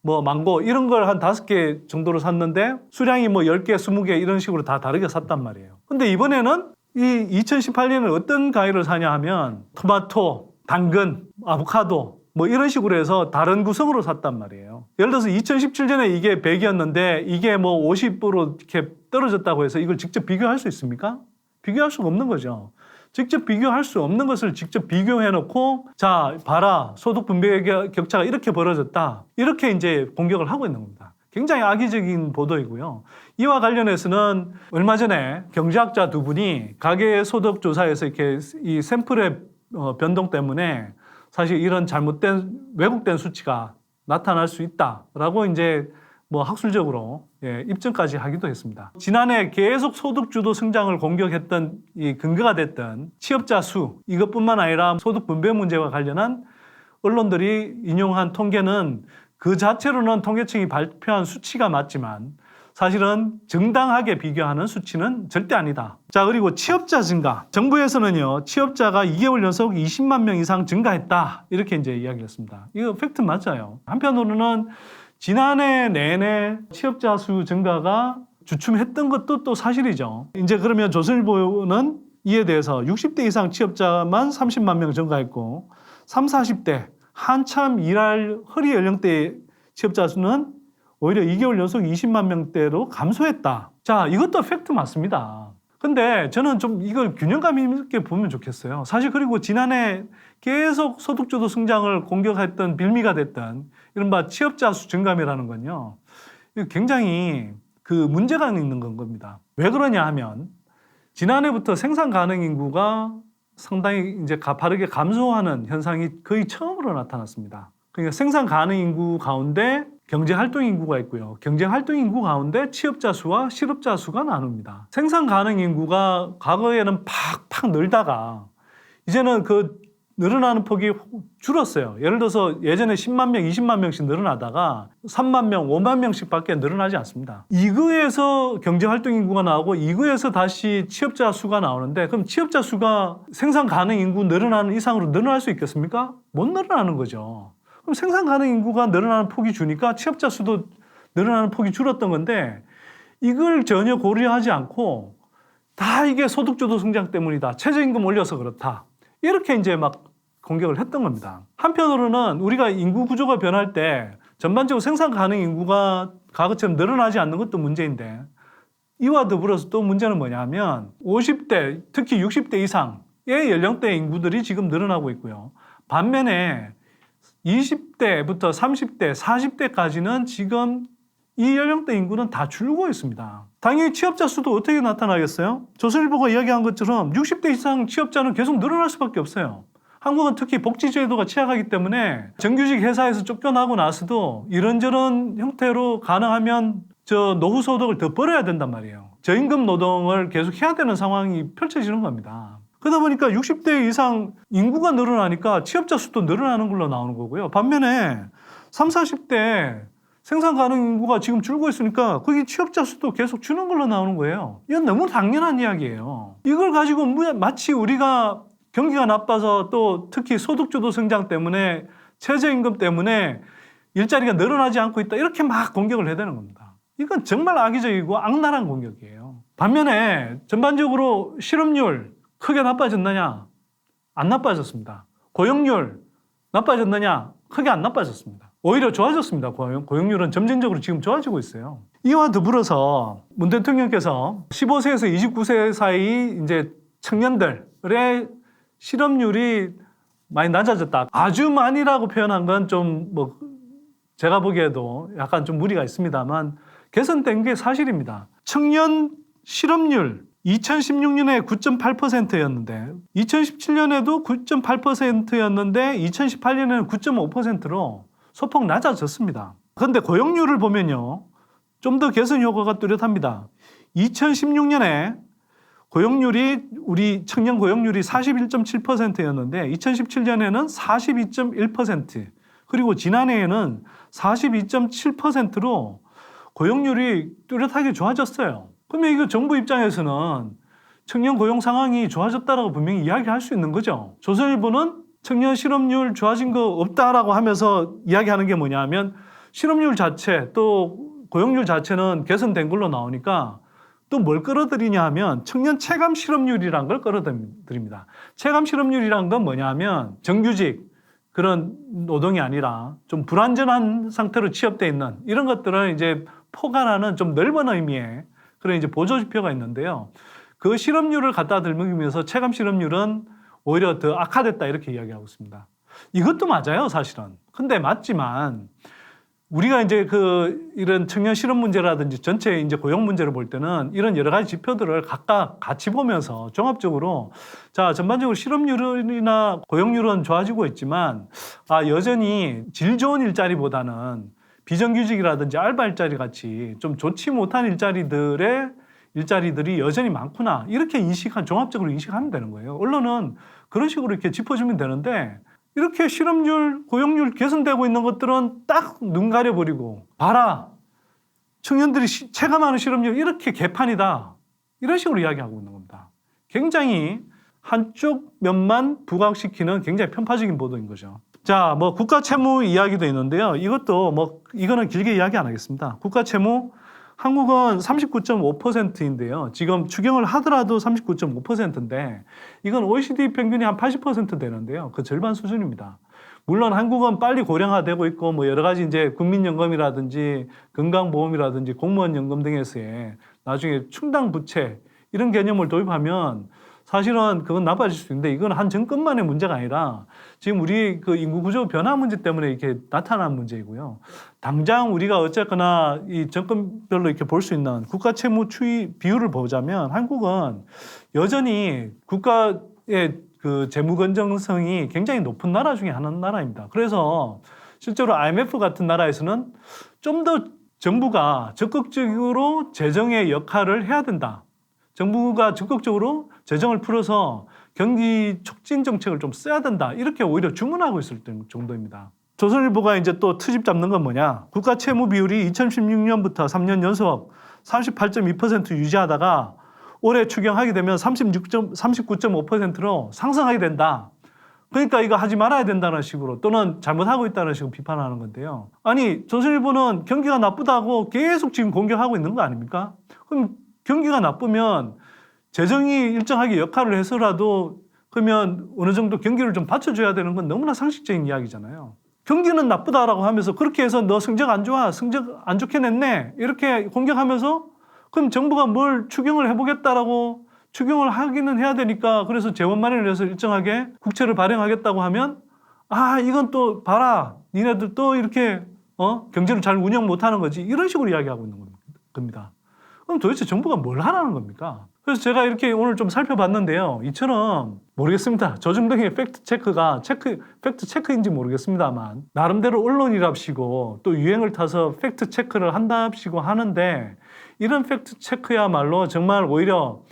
Speaker 4: 뭐 망고 이런 걸 한 5개 정도로 샀는데 수량이 뭐 10개, 20개 이런 식으로 다 다르게 샀단 말이에요. 근데 이번에는 이 2018년에 어떤 과일을 사냐 하면 토마토, 당근, 아보카도 뭐 이런 식으로 해서 다른 구성으로 샀단 말이에요. 예를 들어서 2017년에 이게 100이었는데 이게 뭐 50으로 이렇게 떨어졌다고 해서 이걸 직접 비교할 수 있습니까? 비교할 수가 없는 거죠. 직접 비교할 수 없는 것을 직접 비교해놓고 자 봐라 소득 분배 격차가 이렇게 벌어졌다 이렇게 이제 공격을 하고 있는 겁니다. 굉장히 악의적인 보도이고요. 이와 관련해서는 얼마 전에 경제학자 두 분이 가계 소득 조사에서 이렇게 이 샘플의 변동 때문에 사실 이런 잘못된 왜곡된 수치가 나타날 수 있다라고 이제 뭐 학술적으로 입증까지 하기도 했습니다. 지난해 계속 소득주도 성장을 공격했던 이 근거가 됐던 취업자 수 이것뿐만 아니라 소득 분배 문제와 관련한 언론들이 인용한 통계는 그 자체로는 통계청이 발표한 수치가 맞지만 사실은 정당하게 비교하는 수치는 절대 아니다. 자, 그리고 취업자 증가. 정부에서는요, 취업자가 2개월 연속 20만 명 이상 증가했다. 이렇게 이제 이야기를 했습니다. 이거 팩트 맞아요. 한편으로는 지난해 내내 취업자 수 증가가 주춤했던 것도 또 사실이죠. 이제 그러면 조선일보는 이에 대해서 60대 이상 취업자만 30만 명 증가했고 30, 40대 한참 일할 허리 연령대 취업자 수는 오히려 2개월 연속 20만 명대로 감소했다. 자, 이것도 팩트 맞습니다. 근데 저는 좀 이걸 균형감 있게 보면 좋겠어요. 사실 그리고 지난해 계속 소득주도 성장을 공격했던 빌미가 됐던 이른바 취업자 수 증감이라는 건요. 굉장히 그 문제가 있는 겁니다. 왜 그러냐 하면 지난해부터 생산 가능 인구가 상당히 이제 가파르게 감소하는 현상이 거의 처음으로 나타났습니다. 그러니까 생산 가능 인구 가운데 경제 활동 인구가 있고요. 경제 활동 인구 가운데 취업자 수와 실업자 수가 나눕니다. 생산 가능 인구가 과거에는 팍팍 늘다가 이제는 그 늘어나는 폭이 줄었어요. 예를 들어서 예전에 10만 명, 20만 명씩 늘어나다가 3만 명, 5만 명씩밖에 늘어나지 않습니다. 이거에서 경제 활동 인구가 나오고 이거에서 다시 취업자 수가 나오는데 그럼 취업자 수가 생산 가능 인구 늘어나는 이상으로 늘어날 수 있겠습니까? 못 늘어나는 거죠. 그럼 생산 가능 인구가 늘어나는 폭이 주니까 취업자 수도 늘어나는 폭이 줄었던 건데 이걸 전혀 고려하지 않고 다 이게 소득주도 성장 때문이다. 최저임금 올려서 그렇다. 이렇게 이제 막 공격을 했던 겁니다. 한편으로는 우리가 인구 구조가 변할 때 전반적으로 생산 가능 인구가 과거처럼 늘어나지 않는 것도 문제인데 이와 더불어서 또 문제는 뭐냐면 50대 특히 60대 이상의 연령대 인구들이 지금 늘어나고 있고요. 반면에 20대부터 30대, 40대까지는 지금 이 연령대 인구는 다 줄고 있습니다. 당연히 취업자 수도 어떻게 나타나겠어요? 조선일보가 이야기한 것처럼 60대 이상 취업자는 계속 늘어날 수밖에 없어요. 한국은 특히 복지제도가 취약하기 때문에 정규직 회사에서 쫓겨나고 나서도 이런저런 형태로 가능하면 노후 소득을 더 벌어야 된단 말이에요. 저임금 노동을 계속 해야 되는 상황이 펼쳐지는 겁니다. 그러다 보니까 60대 이상 인구가 늘어나니까 취업자 수도 늘어나는 걸로 나오는 거고요. 반면에 30, 40대 생산 가능 인구가 지금 줄고 있으니까 거기 취업자 수도 계속 주는 걸로 나오는 거예요. 이건 너무 당연한 이야기예요. 이걸 가지고 마치 우리가 경기가 나빠서 또 특히 소득주도 성장 때문에 최저임금 때문에 일자리가 늘어나지 않고 있다 이렇게 막 공격을 해야 되는 겁니다. 이건 정말 악의적이고 악랄한 공격이에요. 반면에 전반적으로 실업률 크게 나빠졌느냐? 안 나빠졌습니다. 고용률 나빠졌느냐? 크게 안 나빠졌습니다. 오히려 좋아졌습니다. 고용률은 점진적으로 지금 좋아지고 있어요. 이와 더불어서 문 대통령께서 15세에서 29세 사이 이제 청년들의 실업률이 많이 낮아졌다. 아주 많이라고 표현한 건 좀 제가 보기에도 약간 좀 무리가 있습니다만 개선된 게 사실입니다. 청년 실업률 2016년에 9.8%였는데 2017년에도 9.8%였는데 2018년에는 9.5%로 소폭 낮아졌습니다. 그런데 고용률을 보면요. 좀 더 개선 효과가 뚜렷합니다. 2016년에 고용률이 우리 청년 고용률이 41.7%였는데 2017년에는 42.1% 그리고 지난해에는 42.7%로 고용률이 뚜렷하게 좋아졌어요. 그러면 이거 정부 입장에서는 청년 고용 상황이 좋아졌다라고 분명히 이야기할 수 있는 거죠. 조선일보는 청년 실업률 좋아진 거 없다라고 하면서 이야기하는 게 뭐냐면 실업률 자체 또 고용률 자체는 개선된 걸로 나오니까 또 뭘 끌어들이냐 하면 청년 체감 실업률이란 걸 끌어들입니다. 체감 실업률이란 건 뭐냐면 정규직 그런 노동이 아니라 좀 불안전한 상태로 취업돼 있는 이런 것들을 이제 포괄하는 좀 넓은 의미의 그런 이제 보조 지표가 있는데요. 그 실업률을 갖다 들면서 체감 실업률은 오히려 더 악화됐다 이렇게 이야기하고 있습니다. 이것도 맞아요, 사실은. 근데 맞지만 우리가 이제 이런 청년 실업 문제라든지 전체 이제 고용 문제를 볼 때는 이런 여러 가지 지표들을 각각 같이 보면서 종합적으로 자, 전반적으로 실업률이나 고용률은 좋아지고 있지만 여전히 질 좋은 일자리보다는 비정규직이라든지 알바 일자리 같이 좀 좋지 못한 일자리들이 여전히 많구나. 이렇게 종합적으로 인식하면 되는 거예요. 언론은 그런 식으로 이렇게 짚어주면 되는데 이렇게 실업률, 고용률 개선되고 있는 것들은 딱 눈 가려버리고 봐라. 청년들이 체감하는 실업률 이렇게 개판이다. 이런 식으로 이야기하고 있는 겁니다. 굉장히 한쪽 면만 부각시키는 굉장히 편파적인 보도인 거죠. 자, 국가 채무 이야기도 있는데요. 이거는 길게 이야기 안 하겠습니다. 국가 채무 한국은 39.5%인데요. 지금 추경을 하더라도 39.5%인데 이건 OECD 평균이 한 80% 되는데요. 그 절반 수준입니다. 물론 한국은 빨리 고령화되고 있고 여러 가지 이제 국민연금이라든지 건강보험이라든지 공무원연금 등에서의 나중에 충당 부채 이런 개념을 도입하면 사실은 그건 나빠질 수 있는데 이건 한 정권만의 문제가 아니라 지금 우리 인구 구조 변화 문제 때문에 이렇게 나타난 문제이고요. 당장 우리가 어쨌거나 이 정권별로 이렇게 볼 수 있는 국가 채무 추이 비율을 보자면 한국은 여전히 국가의 재무 건전성이 굉장히 높은 나라 중에 나라입니다. 그래서 실제로 IMF 같은 나라에서는 좀 더 정부가 적극적으로 재정의 역할을 해야 된다. 정부가 적극적으로 재정을 풀어서 경기 촉진 정책을 좀 써야 된다. 이렇게 오히려 주문하고 있을 정도입니다. 조선일보가 이제 또 트집 잡는 건 뭐냐. 국가 채무 비율이 2016년부터 3년 연속 38.2% 유지하다가 올해 추경하게 되면 39.5%로 상승하게 된다. 그러니까 이거 하지 말아야 된다는 식으로 또는 잘못하고 있다는 식으로 비판하는 건데요. 아니 조선일보는 경기가 나쁘다고 계속 지금 공격하고 있는 거 아닙니까? 그럼 경기가 나쁘면 재정이 일정하게 역할을 해서라도 그러면 어느 정도 경기를 좀 받쳐줘야 되는 건 너무나 상식적인 이야기잖아요. 경기는 나쁘다라고 하면서 그렇게 해서 너 성적 안 좋아, 성적 안 좋게 냈네 이렇게 공격하면서 그럼 정부가 뭘 추경을 해보겠다라고 추경을 하기는 해야 되니까 그래서 재원 마련을 해서 일정하게 국채를 발행하겠다고 하면 이건 또 봐라 니네들 또 이렇게 경제를 잘 운영 못하는 거지 이런 식으로 이야기하고 있는 겁니다. 그럼 도대체 정부가 뭘 하라는 겁니까? 그래서 제가 이렇게 오늘 좀 살펴봤는데요. 이처럼 모르겠습니다. 조중동의 팩트체크가 팩트체크인지 모르겠습니다만 나름대로 언론이랍시고 또 유행을 타서 팩트체크를 한답시고 하는데 이런 팩트체크야말로 정말 오히려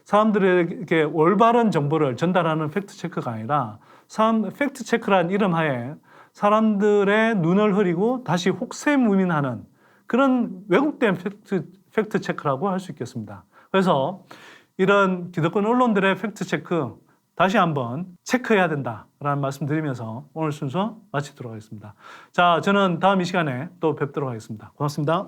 Speaker 4: 사람들에게 올바른 정보를 전달하는 팩트체크가 아니라 팩트체크란 이름 하에 사람들의 눈을 흐리고 다시 혹세무민하는 그런 왜곡된 팩트체크라고 할 수 있겠습니다. 그래서 이런 기득권 언론들의 팩트체크 다시 한번 체크해야 된다라는 말씀 드리면서 오늘 순서 마치도록 하겠습니다. 자, 저는 다음 이 시간에 또 뵙도록 하겠습니다. 고맙습니다.